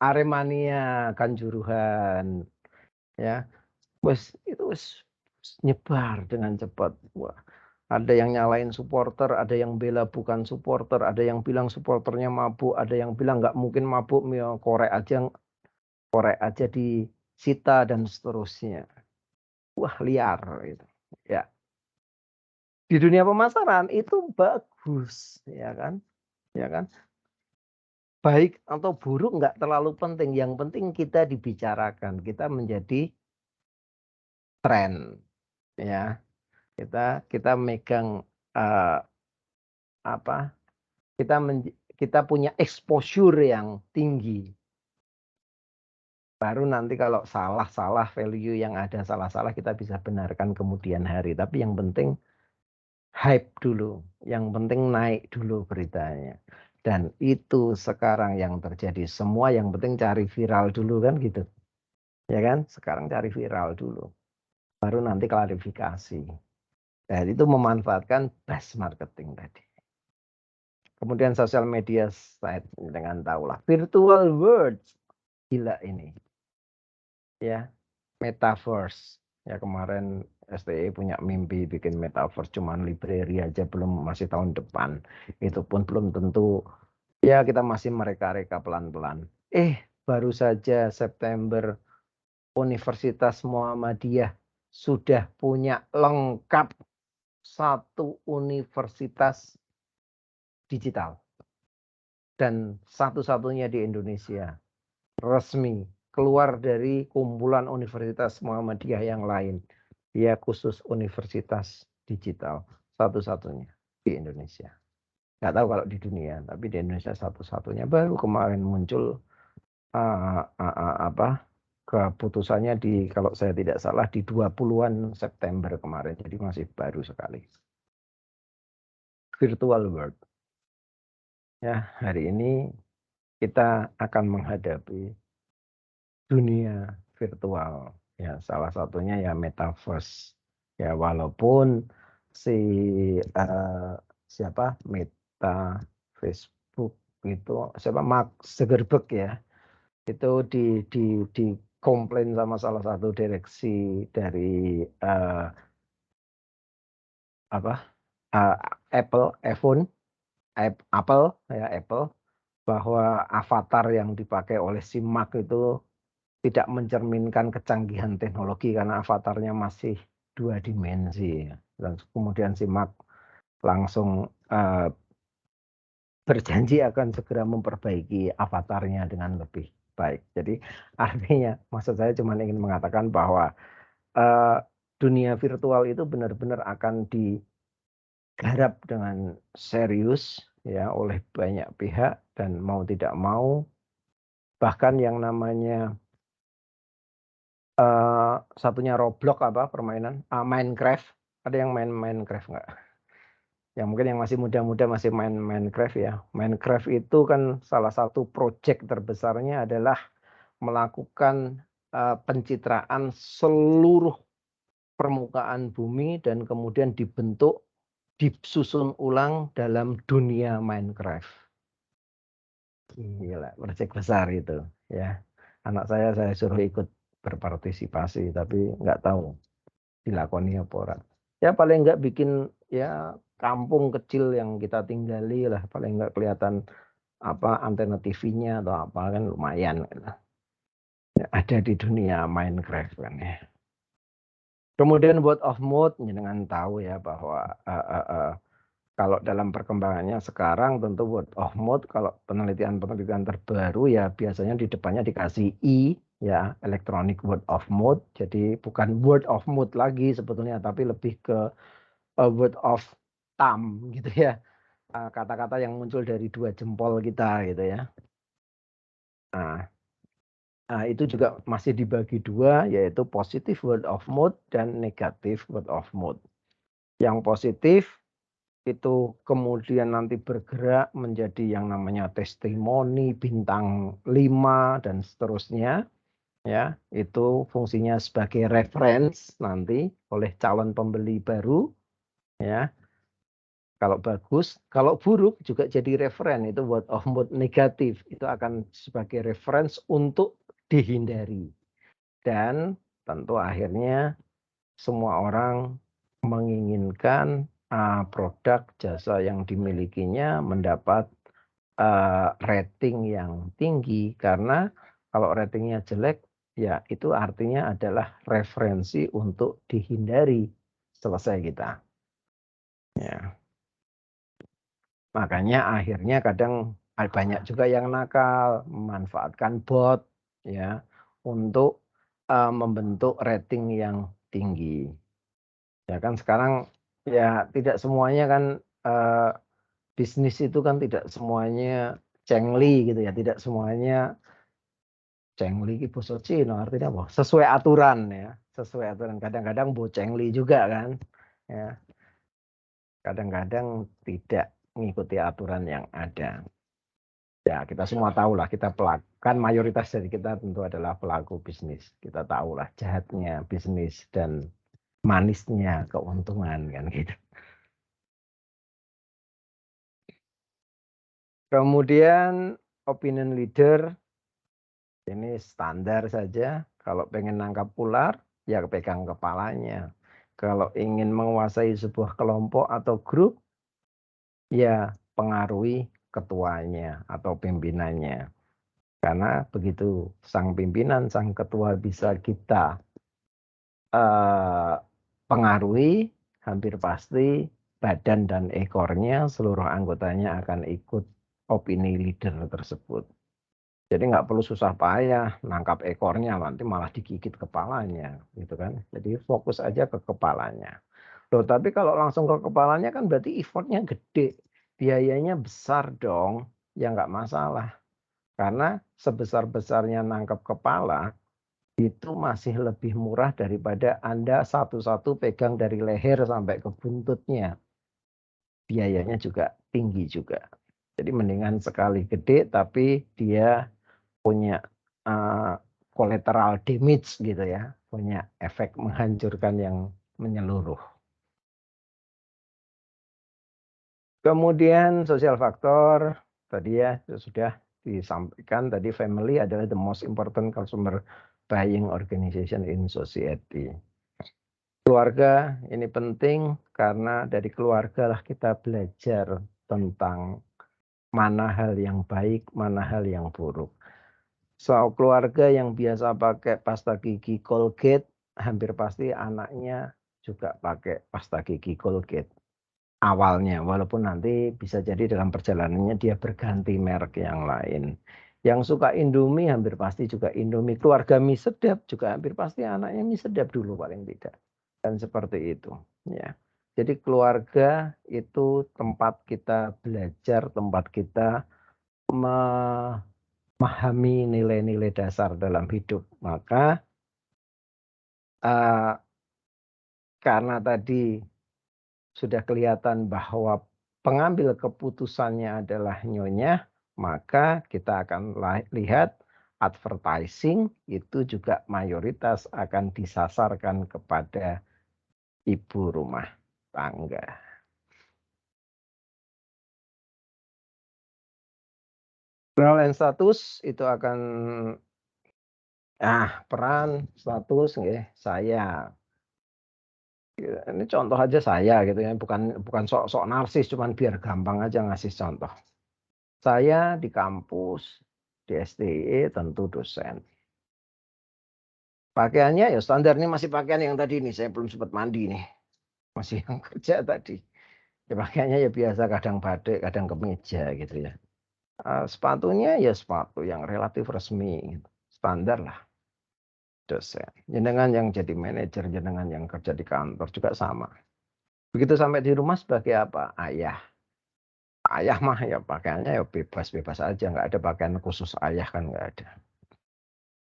Aremania Kanjuruhan. Ya. Itu nyebar dengan cepat. Wah, ada yang nyalain supporter, ada yang bela bukan supporter, ada yang bilang supporternya mabuk, ada yang bilang nggak mungkin mabuk, korek aja disita dan seterusnya. Wah, liar itu. Ya. Di dunia pemasaran itu bagus, ya kan? Ya kan? Baik atau buruk nggak terlalu penting, yang penting kita dibicarakan, kita menjadi tren, ya. Kita megang kita punya exposure yang tinggi. Baru nanti kalau salah value yang ada salah kita bisa benarkan kemudian hari. Tapi yang penting hype dulu, yang penting naik dulu beritanya. Dan itu sekarang yang terjadi. Semua yang penting cari viral dulu kan gitu. Ya kan? Sekarang cari viral dulu. Baru nanti klarifikasi. Dan itu memanfaatkan buzz marketing tadi. Kemudian sosial media site dengan tahulah virtual world, gila ini. Ya, metaverse. Ya kemarin STI punya mimpi bikin metaverse, cuman library aja masih tahun depan. Itu pun belum tentu Ya, kita masih mereka-reka pelan-pelan. Baru saja September Universitas Muhammadiyah sudah punya lengkap satu universitas digital. Dan satu-satunya di Indonesia. Resmi. Keluar dari kumpulan Universitas Muhammadiyah yang lain. Dia khusus universitas digital. Satu-satunya di Indonesia. Nggak tahu kalau di dunia, tapi di Indonesia satu-satunya. Baru kemarin muncul keputusannya kalau saya tidak salah di 20-an September kemarin. Jadi masih baru sekali. Virtual world. Ya, hari ini kita akan menghadapi dunia virtual. Ya, salah satunya ya metaverse. Ya, walaupun siapa Meta Facebook itu Mark Zuckerberg ya, itu di komplain sama salah satu direksi dari Apple bahwa avatar yang dipakai oleh si Mark itu tidak mencerminkan kecanggihan teknologi karena avatarnya masih 2 dimensi. Dan kemudian si Mark langsung berjanji akan segera memperbaiki avatarnya dengan lebih baik. Jadi artinya maksud saya cuma ingin mengatakan bahwa dunia virtual itu benar-benar akan digarap dengan serius ya oleh banyak pihak, dan mau tidak mau bahkan yang namanya satunya Roblox permainan Minecraft. Ada yang main Minecraft nggak? Yang mungkin yang masih muda-muda masih main Minecraft ya. Minecraft itu kan salah satu proyek terbesarnya adalah melakukan pencitraan seluruh permukaan bumi dan kemudian disusun ulang dalam dunia Minecraft. Gila, proyek besar itu ya. Anak saya suruh ikut berpartisipasi, tapi nggak tahu dilakoni apa ora. Ya paling nggak bikin ya kampung kecil yang kita tinggali lah, paling nggak kelihatan antena TV-nya atau apa kan lumayan ya, ada di dunia Minecraft kan ya. Kemudian word of mouth, dengan tahu ya bahwa kalau dalam perkembangannya sekarang tentu word of mouth, kalau penelitian-penelitian terbaru ya biasanya di depannya dikasih ya, electronic word of mouth. Jadi bukan word of mouth lagi sebetulnya, tapi lebih ke word of thumb gitu ya. Kata-kata yang muncul dari 2 jempol kita gitu ya. Nah, itu juga masih dibagi 2, yaitu positive word of mouth dan negative word of mouth. Yang positif itu kemudian nanti bergerak menjadi yang namanya testimoni, bintang 5 dan seterusnya. Ya, itu fungsinya sebagai reference nanti oleh calon pembeli baru. Ya, kalau bagus, kalau buruk juga jadi referen. Itu word of mouth negatif, itu akan sebagai reference untuk dihindari. Dan tentu akhirnya semua orang menginginkan produk jasa yang dimilikinya mendapat rating yang tinggi, karena kalau ratingnya jelek ya itu artinya adalah referensi untuk dihindari. Selesai kita ya. Makanya akhirnya kadang banyak juga yang nakal memanfaatkan bot ya untuk membentuk rating yang tinggi. Ya kan sekarang ya tidak semuanya kan bisnis itu kan tidak semuanya cengli gitu ya, tidak semuanya cengli itu bahasa Cina artinya apa? Sesuai aturan ya, sesuai aturan. Kadang-kadang cengli juga kan. Ya, kadang-kadang tidak mengikuti aturan yang ada. Ya, kita semua tahu lah, kita pelaku, kan mayoritas dari kita tentu adalah pelaku bisnis. Kita tahu lah jahatnya bisnis dan manisnya keuntungan kan gitu. Kemudian opinion leader ini standar saja. Kalau pengen nangkap ular, ya pegang kepalanya. Kalau ingin menguasai sebuah kelompok atau grup, ya pengaruhi ketuanya atau pimpinannya. Karena begitu sang pimpinan, sang ketua bisa kita pengaruhi, hampir pasti badan dan ekornya, seluruh anggotanya akan ikut opini leader tersebut. Jadi nggak perlu susah payah nangkap ekornya, nanti malah digigit kepalanya, gitu kan. Jadi fokus aja ke kepalanya. Loh, tapi kalau langsung ke kepalanya kan berarti effortnya gede, biayanya besar dong. Ya nggak masalah. Karena sebesar-besarnya nangkap kepala, itu masih lebih murah daripada Anda satu-satu pegang dari leher sampai ke buntutnya. Biayanya juga tinggi juga. Jadi mendingan sekali gede tapi dia punya collateral damage gitu ya, punya efek menghancurkan yang menyeluruh. Kemudian sosial faktor, tadi ya sudah disampaikan tadi, family adalah the most important consumer buying organization in society. Keluarga ini penting karena dari keluarga lah kita belajar tentang mana hal yang baik, mana hal yang buruk. Soal keluarga yang biasa pakai pasta gigi Colgate, hampir pasti anaknya juga pakai pasta gigi Colgate awalnya, walaupun nanti bisa jadi dalam perjalanannya dia berganti merek yang lain. Yang suka Indomie hampir pasti juga Indomie. Keluarga mie sedap juga hampir pasti anaknya mie sedap dulu paling tidak. Dan seperti itu, ya. Jadi keluarga itu tempat kita belajar, tempat kita memahami nilai-nilai dasar dalam hidup. Maka karena tadi sudah kelihatan bahwa pengambil keputusannya adalah nyonya, maka kita akan lihat advertising itu juga mayoritas akan disasarkan kepada ibu rumah tangga. Role and status itu akan peran status saya. Ini contoh aja saya gitu ya, bukan sok-sok narsis, cuman biar gampang aja ngasih contoh. Saya di kampus, di STI tentu dosen. Pakaiannya ya standar, ini masih pakaian yang tadi nih, saya belum sempat mandi nih. Masih yang kerja tadi. Ya pakaiannya ya biasa, kadang batik, kadang kemeja gitu ya. Sepatunya ya sepatu yang relatif resmi, gitu. Standar lah dosen. Jenengan yang jadi manajer, jenengan yang kerja di kantor juga sama. Begitu sampai di rumah sebagai apa? Ayah. Ayah mah ya pakaiannya ya bebas-bebas aja, nggak ada pakaian khusus ayah kan nggak ada.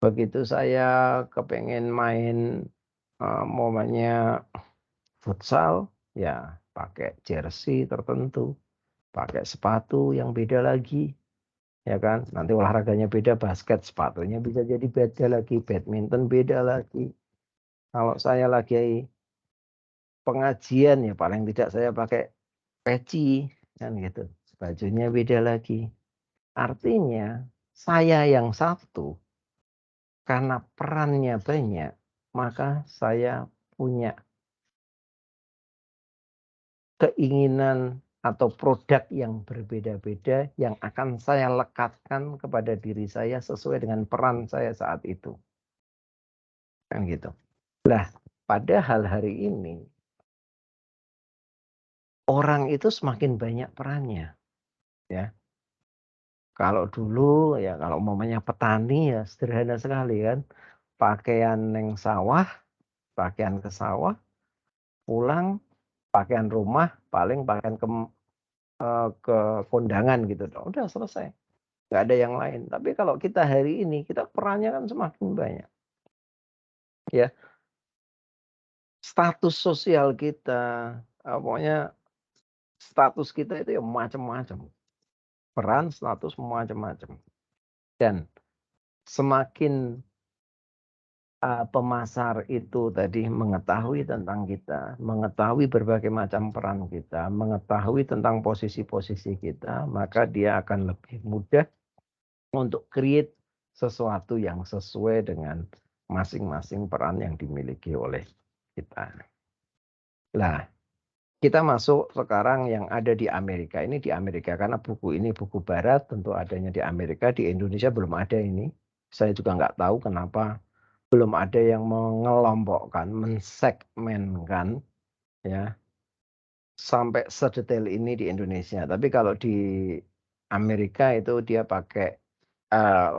Begitu saya kepengen main momennya futsal, ya pakai jersey tertentu, pakai sepatu yang beda lagi, ya kan. Nanti olahraganya beda, basket sepatunya bisa jadi beda lagi, badminton beda lagi. Kalau saya lagi pengajian ya paling tidak saya pakai peci, kan gitu. Bajunya beda lagi. Artinya saya yang satu, karena perannya banyak, maka saya punya keinginan atau produk yang berbeda-beda yang akan saya lekatkan kepada diri saya sesuai dengan peran saya saat itu. Kan gitu. Nah, padahal hari ini orang itu semakin banyak perannya, ya. Kalau dulu ya kalau umpamanya petani ya sederhana sekali kan. Pakaian neng sawah, pakaian ke sawah, pulang pakaian rumah, paling pakaian ke kondangan gitu. Udah selesai. Nggak ada yang lain. Tapi kalau kita hari ini, kita perannya kan semakin banyak. Ya, status sosial kita, pokoknya status kita itu ya macam-macam. Peran, status, macam-macam. Dan semakin pemasar itu tadi mengetahui tentang kita, mengetahui berbagai macam peran kita, mengetahui tentang posisi-posisi kita, maka dia akan lebih mudah untuk create sesuatu yang sesuai dengan masing-masing peran yang dimiliki oleh kita. Nah, kita masuk sekarang yang ada di Amerika. Ini di Amerika karena buku ini buku barat, tentu adanya di Amerika. Di Indonesia belum ada ini. Saya juga nggak tahu kenapa belum ada yang mengelompokkan, mensegmenkan ya sampai sedetail ini di Indonesia. Tapi kalau di Amerika itu dia pakai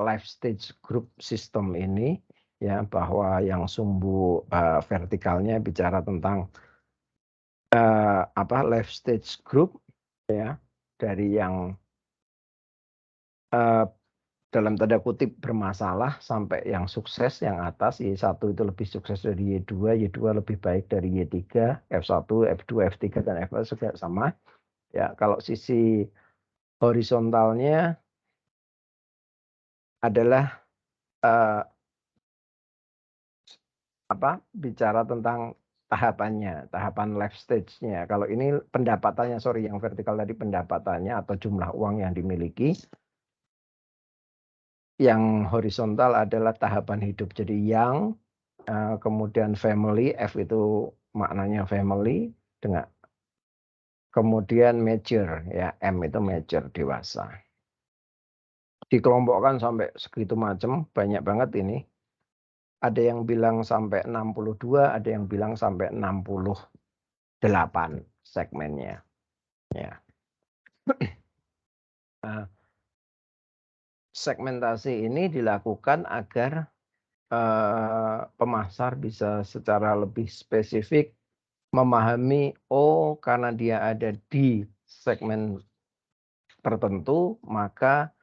life stage group system ini ya, bahwa yang sumbu vertikalnya bicara tentang life stage group ya, dari yang dalam tanda kutip bermasalah sampai yang sukses, yang atas Y1 itu lebih sukses dari Y2, Y2 lebih baik dari Y3, F1, F2, F3 dan F1 juga sama. Ya, kalau sisi horizontalnya adalah bicara tentang tahapannya, tahapan life stage-nya. Kalau ini pendapatannya, yang vertikal tadi pendapatannya atau jumlah uang yang dimiliki. Yang horizontal adalah tahapan hidup. Jadi yang kemudian family, F itu maknanya family, dengan kemudian mature ya, M itu mature, dewasa. Dikelompokkan sampai segitu macam, banyak banget ini. Ada yang bilang sampai 62, ada yang bilang sampai 68 segmennya. Ya. Segmentasi ini dilakukan agar pemasar bisa secara lebih spesifik memahami, karena dia ada di segmen tertentu, maka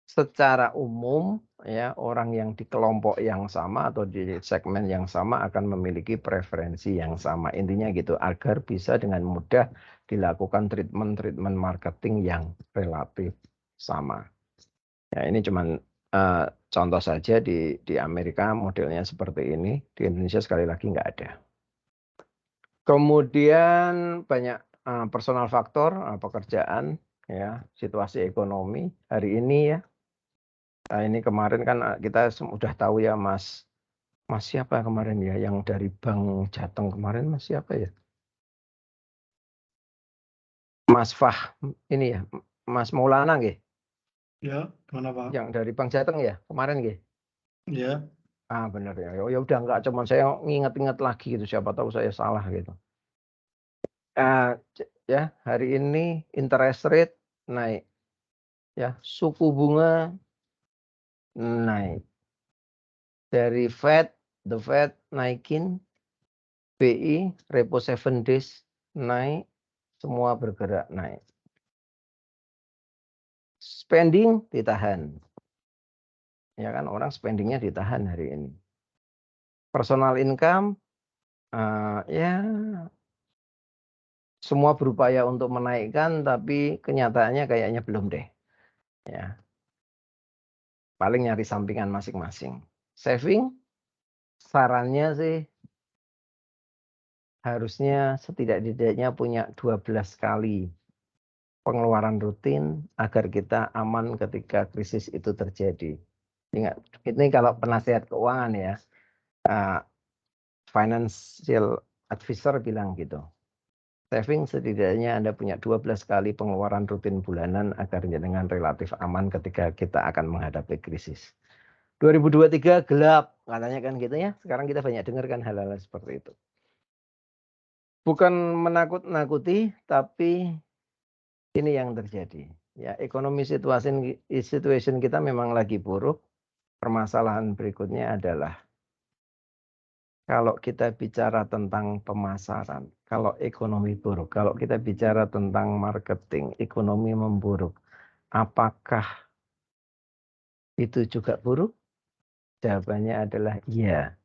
secara umum ya orang yang di kelompok yang sama atau di segmen yang sama akan memiliki preferensi yang sama. Intinya gitu, agar bisa dengan mudah dilakukan treatment marketing yang relatif sama. Ya, ini cuman contoh saja di Amerika modelnya seperti ini, di Indonesia sekali lagi nggak ada. Kemudian banyak personal faktor, pekerjaan, ya, situasi ekonomi hari ini ya. Nah, ini kemarin kan kita sudah tahu ya Mas siapa kemarin ya yang dari Bank Jateng kemarin, Mas siapa ya? Mas Fah ini ya, Mas Maulana nggih? Ya, gimana Pak? Yang dari Bank Jateng ya kemarin nggih? Ya, Benar ya. Ya udah nggak, cuman saya nginget-inget lagi gitu, siapa tahu saya salah gitu. Ya, hari ini interest rate naik. Ya, suku bunga naik. Dari the Fed naikin, BI, repo 7 days naik, semua bergerak naik. Spending ditahan. Ya kan, orang spendingnya ditahan hari ini. Personal income, ya semua berupaya untuk menaikkan, tapi kenyataannya kayaknya belum deh. Ya, paling nyari sampingan masing-masing. Saving, sarannya sih harusnya setidak-tidaknya punya 12 kali pengeluaran rutin agar kita aman ketika krisis itu terjadi. Ingat, ini kalau penasihat keuangan ya, financial advisor bilang gitu. Saving setidaknya Anda punya 12 kali pengeluaran rutin bulanan agar dengan relatif aman ketika kita akan menghadapi krisis. 2023 gelap, katanya kan gitu ya. Sekarang kita banyak dengar kan hal-hal seperti itu. Bukan menakut-nakuti, tapi ini yang terjadi. Ya, ekonomi situation kita memang lagi buruk. Permasalahan berikutnya adalah kalau kita bicara tentang pemasaran, kalau ekonomi buruk, kalau kita bicara tentang marketing, ekonomi memburuk, apakah itu juga buruk? Jawabannya adalah iya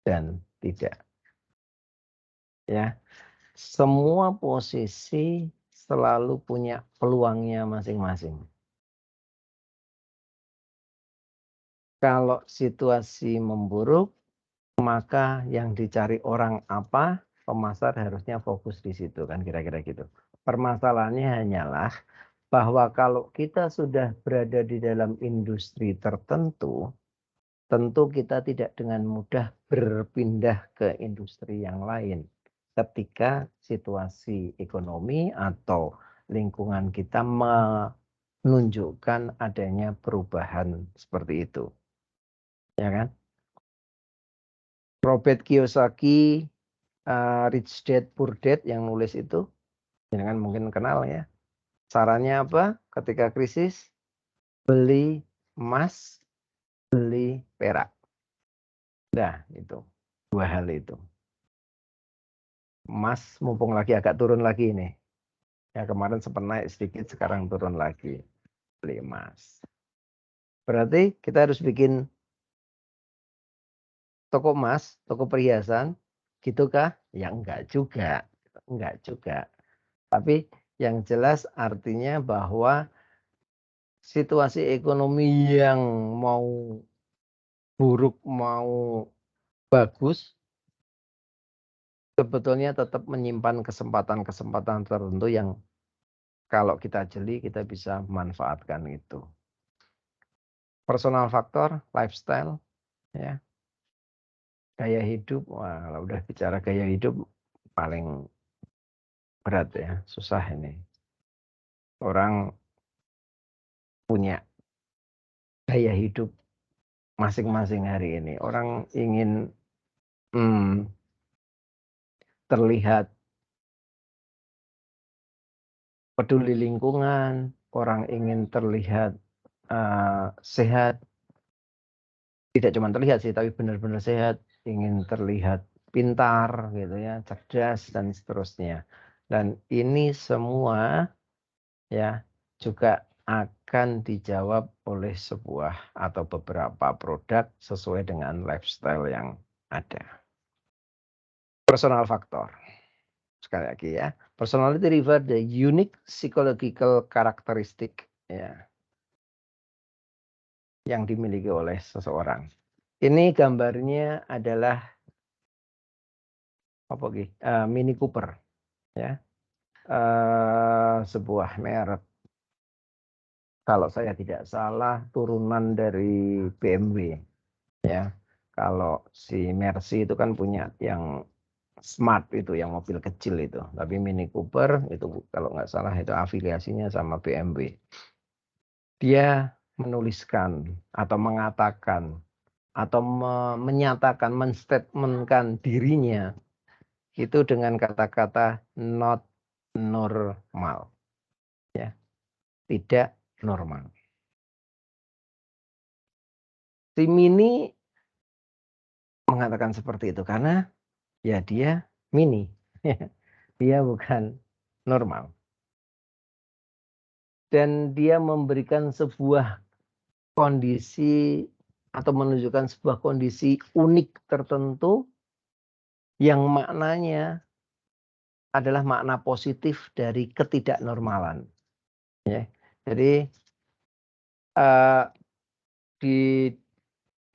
dan tidak. Ya, semua posisi selalu punya peluangnya masing-masing. Kalau situasi memburuk, maka yang dicari orang apa, pemasar harusnya fokus di situ kan, kira-kira gitu. Permasalahannya hanyalah bahwa kalau kita sudah berada di dalam industri tertentu, tentu kita tidak dengan mudah berpindah ke industri yang lain. ketika situasi ekonomi atau lingkungan kita menunjukkan adanya perubahan seperti itu. Ya kan? Robert Kiyosaki, Rich Dad Poor Dad yang nulis itu, jangan mungkin kenal ya. Sarannya apa? Ketika krisis, beli emas, beli perak. Nah, itu. Dua hal itu. Emas mumpung lagi agak turun lagi ini. Ya kemarin sempat naik sedikit, sekarang turun lagi. Beli emas. Berarti kita harus bikin toko emas, toko perhiasan, gitu kah? Ya enggak juga. Enggak juga. Tapi yang jelas artinya bahwa situasi ekonomi yang mau buruk, mau bagus, sebetulnya tetap menyimpan kesempatan-kesempatan tertentu yang kalau kita jeli, kita bisa manfaatkan itu. Personal faktor, lifestyle, ya, gaya hidup. Wah, kalau udah bicara gaya hidup paling berat ya, susah ini. Orang punya gaya hidup masing-masing hari ini. Orang ingin terlihat peduli lingkungan, orang ingin terlihat sehat, tidak cuma terlihat sih, tapi benar-benar sehat, ingin terlihat pintar, gitu ya, cerdas dan seterusnya. Dan ini semua ya juga akan dijawab oleh sebuah atau beberapa produk sesuai dengan lifestyle yang ada. Personal factor. Sekali lagi ya, personality refer the unique psychological characteristic ya yang dimiliki oleh seseorang. Ini gambarnya adalah Mini Cooper ya, sebuah merek kalau saya tidak salah turunan dari BMW ya. Kalau si Mercy itu kan punya yang Smart itu, yang mobil kecil itu, tapi Mini Cooper itu kalau nggak salah itu afiliasinya sama BMW. Dia menuliskan atau mengatakan atau menyatakan, menstatementkan dirinya itu dengan kata-kata not normal, ya, tidak normal. Si Mini mengatakan seperti itu karena ya dia mini, dia bukan normal. Dan dia memberikan sebuah kondisi atau menunjukkan sebuah kondisi unik tertentu yang maknanya adalah makna positif dari ketidaknormalan. Ya. Jadi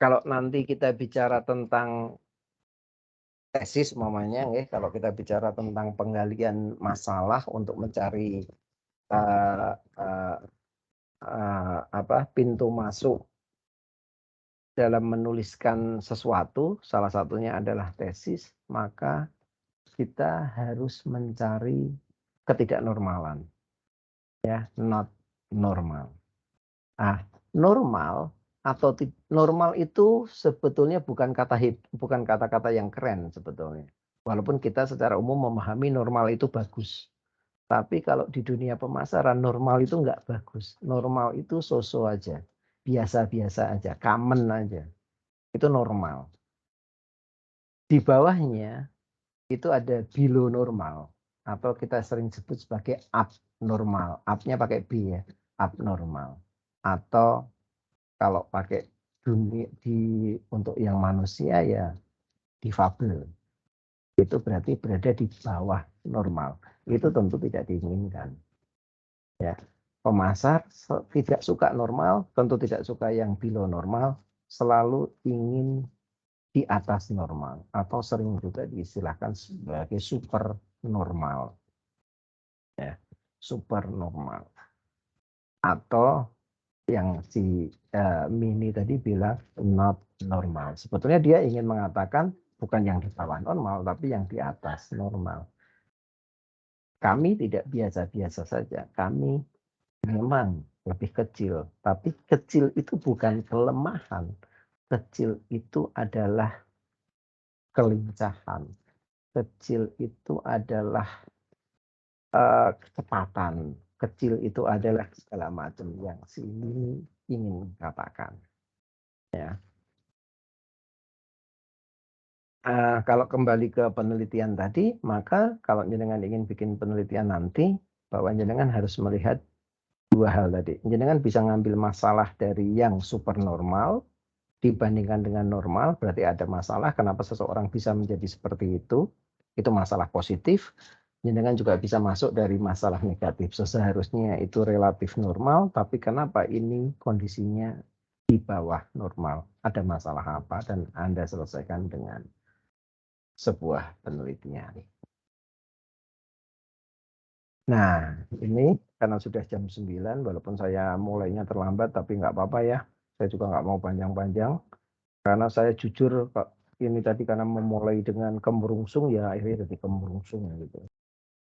kalau nanti kita bicara tentang tesis, mamanya, kalau kita bicara tentang penggalian masalah untuk mencari pintu masuk dalam menuliskan sesuatu, salah satunya adalah tesis, maka kita harus mencari ketidaknormalan, ya, not normal. Normal atau normal itu sebetulnya bukan kata-kata yang keren sebetulnya. Walaupun kita secara umum memahami normal itu bagus. Tapi kalau di dunia pemasaran normal itu enggak bagus. Normal itu so-so aja. Biasa-biasa aja, common aja. Itu normal. Di bawahnya itu ada below normal atau kita sering sebut sebagai abnormal. Up-nya pakai B ya, abnormal. Atau kalau pakai dunia untuk yang manusia ya difabel. Itu berarti berada di bawah normal. Itu tentu tidak diinginkan. Ya. Pemasar tidak suka normal, tentu tidak suka yang below normal, selalu ingin di atas normal atau sering juga diistilahkan sebagai super normal. Ya, super normal. Atau yang si Mini tadi bilang not normal. Sebetulnya dia ingin mengatakan bukan yang di bawah normal, tapi yang di atas normal. Kami tidak biasa-biasa saja, kami memang lebih kecil, tapi kecil itu bukan kelemahan, kecil itu adalah kelincahan, kecil itu adalah kecepatan, kecil itu adalah segala macam yang sini ingin katakan. Ya. Kalau kembali ke penelitian tadi, maka kalau jenengan ingin bikin penelitian nanti, bahwa jenengan harus melihat dua hal tadi. Jenengan bisa ngambil masalah dari yang supernormal dibandingkan dengan normal, berarti ada masalah kenapa seseorang bisa menjadi seperti itu masalah positif. Jenengan juga bisa masuk dari masalah negatif. Seharusnya itu relatif normal, tapi kenapa ini kondisinya di bawah normal? Ada masalah apa? Dan Anda selesaikan dengan sebuah penelitian. Nah, ini karena sudah jam 9, walaupun saya mulainya terlambat, tapi nggak apa-apa ya. Saya juga nggak mau panjang-panjang. Karena saya jujur, ini tadi karena memulai dengan kemerungsung, ya akhirnya jadi kemerungsung gitu.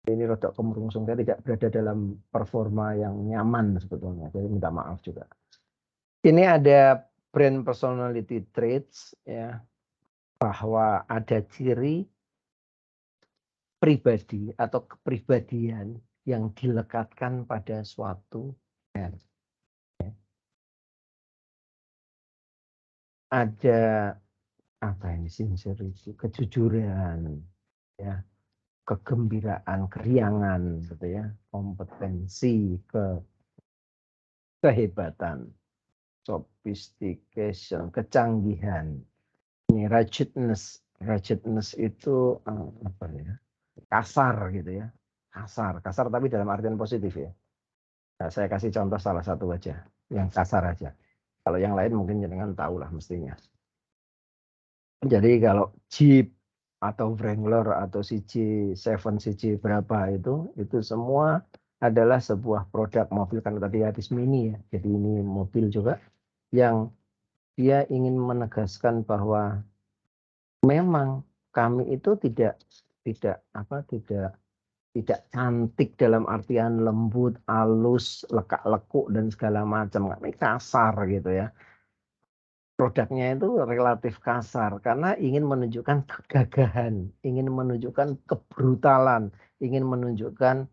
Ini rada kemerungsung, saya tidak berada dalam performa yang nyaman sebetulnya, jadi minta maaf juga. Ini ada brand personality traits, ya, bahwa ada ciri pribadi atau kepribadian yang dilekatkan pada suatu brand. Ada apa ini, sincerity, kejujuran, ya, kegembiraan, keriangan, gitu ya, kompetensi, kehebatan, sophistication, kecanggihan. Ini ruggedness, ruggedness itu apa ya? Kasar gitu ya, kasar tapi dalam artian positif ya. Nah, saya kasih contoh salah satu aja, yang kasar aja. Kalau yang lain mungkin jangan tahu lah mestinya. Jadi kalau Jeep atau Wrangler atau CJ7, CJ berapa itu semua adalah sebuah produk mobil, kan tadi habis Mini ya. Jadi ini mobil juga yang dia ingin menegaskan bahwa memang kami itu tidak cantik dalam artian lembut, halus, lekak-lekuk dan segala macam. Kami kasar gitu ya. Produknya itu relatif kasar karena ingin menunjukkan kegagahan, ingin menunjukkan kebrutalan, ingin menunjukkan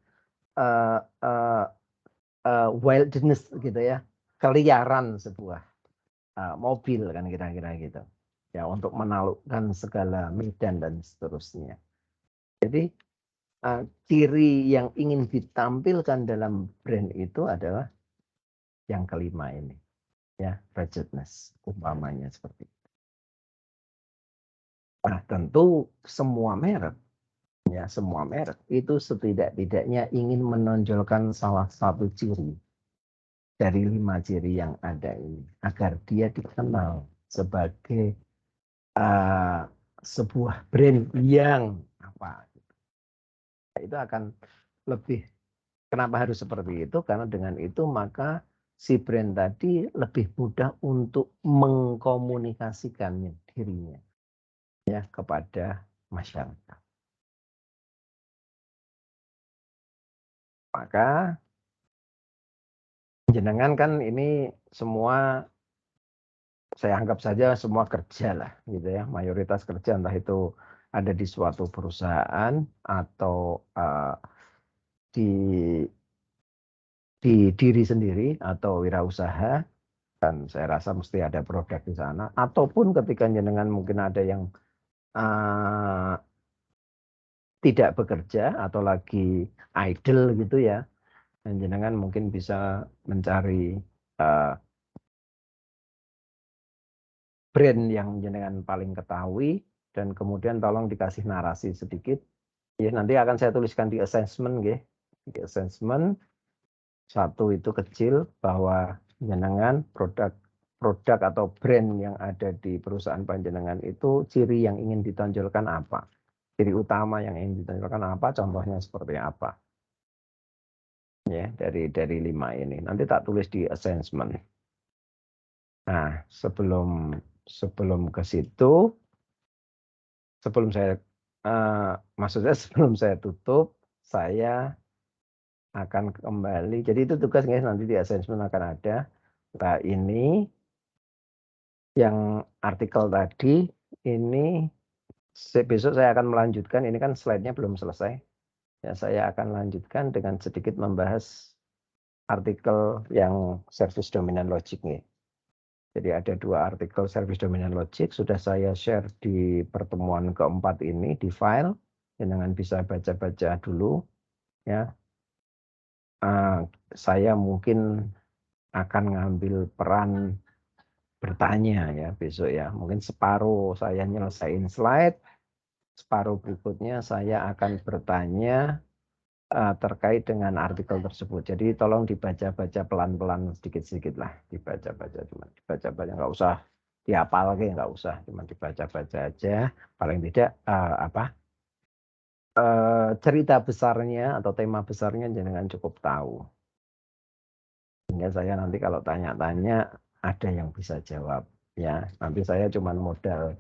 wildness gitu ya, keliaran sebuah mobil kan kira-kira gitu. Ya, untuk menaklukkan segala medan dan seterusnya. Jadi ciri yang ingin ditampilkan dalam brand itu adalah yang kelima ini, ya, ruggedness umpamanya seperti itu. Nah, tentu semua merek itu setidak-tidaknya ingin menonjolkan salah satu ciri dari 5 ciri yang ada ini agar dia dikenal sebagai sebuah brand yang apa. Itu akan lebih, kenapa harus seperti itu? Karena dengan itu maka si brand tadi lebih mudah untuk mengkomunikasikannya dirinya ya kepada masyarakat. Maka jenengan kan ini semua saya anggap saja semua kerja lah gitu ya, mayoritas kerja entah itu ada di suatu perusahaan atau di diri sendiri atau wirausaha, dan saya rasa mesti ada produk di sana, ataupun ketika jenengan mungkin ada yang tidak bekerja atau lagi idle gitu ya, dan jenengan mungkin bisa mencari brand yang jenengan paling ketahui dan kemudian tolong dikasih narasi sedikit ya, nanti akan saya tuliskan di assessment ya. Di assessment satu itu kecil bahwa jenengan produk atau brand yang ada di perusahaan panjenengan itu ciri yang ingin ditonjolkan apa, ciri utama yang ingin ditonjolkan apa, contohnya seperti apa ya, dari 5 ini nanti tak tulis di assessment. Nah, sebelum ke situ sebelum saya maksudnya sebelum saya tutup, saya akan kembali. Jadi itu tugas guys, nanti di assessment akan ada. Nah, ini yang artikel tadi, ini besok saya akan melanjutkan. Ini kan slide-nya belum selesai. Ya, saya akan lanjutkan dengan sedikit membahas artikel yang service dominant logic nih. Jadi ada 2 artikel service dominant logic sudah saya share di pertemuan keempat ini di file. Jangan bisa baca-baca dulu ya. Saya mungkin akan ngambil peran bertanya ya besok ya. Mungkin separuh saya nyelesain slide, separuh berikutnya saya akan bertanya terkait dengan artikel tersebut. Jadi tolong dibaca-baca pelan-pelan sedikit-sedikit lah, dibaca-baca, cuma dibaca-baca, nggak usah dihafal, nggak usah, cuma dibaca-baca aja. Paling tidak cerita besarnya atau tema besarnya jangan cukup tahu. Sehingga saya nanti kalau tanya-tanya ada yang bisa jawab ya. Nanti saya cuma modal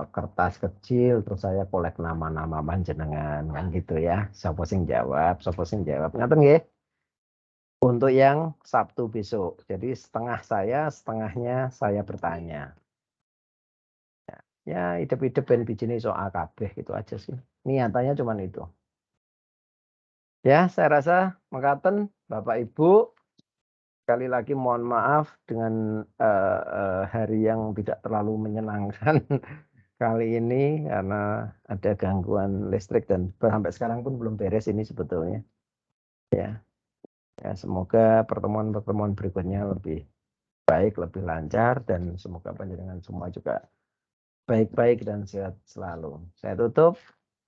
kertas kecil terus saya kolek nama-nama panjenengan kan gitu ya. Sapa sing jawab. Ngaten nggih? Untuk yang Sabtu besok. Jadi setengahnya saya bertanya. Ya, idep-idep ben bijine soal kabeh gitu aja sih. Niatannya cuma itu. Ya, saya rasa mekaten Bapak Ibu. Sekali lagi mohon maaf dengan hari yang tidak terlalu menyenangkan kali ini karena ada gangguan listrik dan sampai sekarang pun belum beres ini sebetulnya. Ya, semoga pertemuan-pertemuan berikutnya lebih baik, lebih lancar dan semoga panjenengan semua juga baik-baik dan sehat selalu. Saya tutup.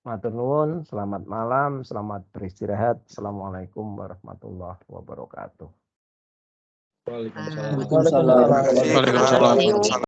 Matur nuwun, selamat malam, selamat beristirahat. Assalamualaikum warahmatullahi wabarakatuh. Waalaikumsalam. Waalaikumsalam. Waalaikumsalam.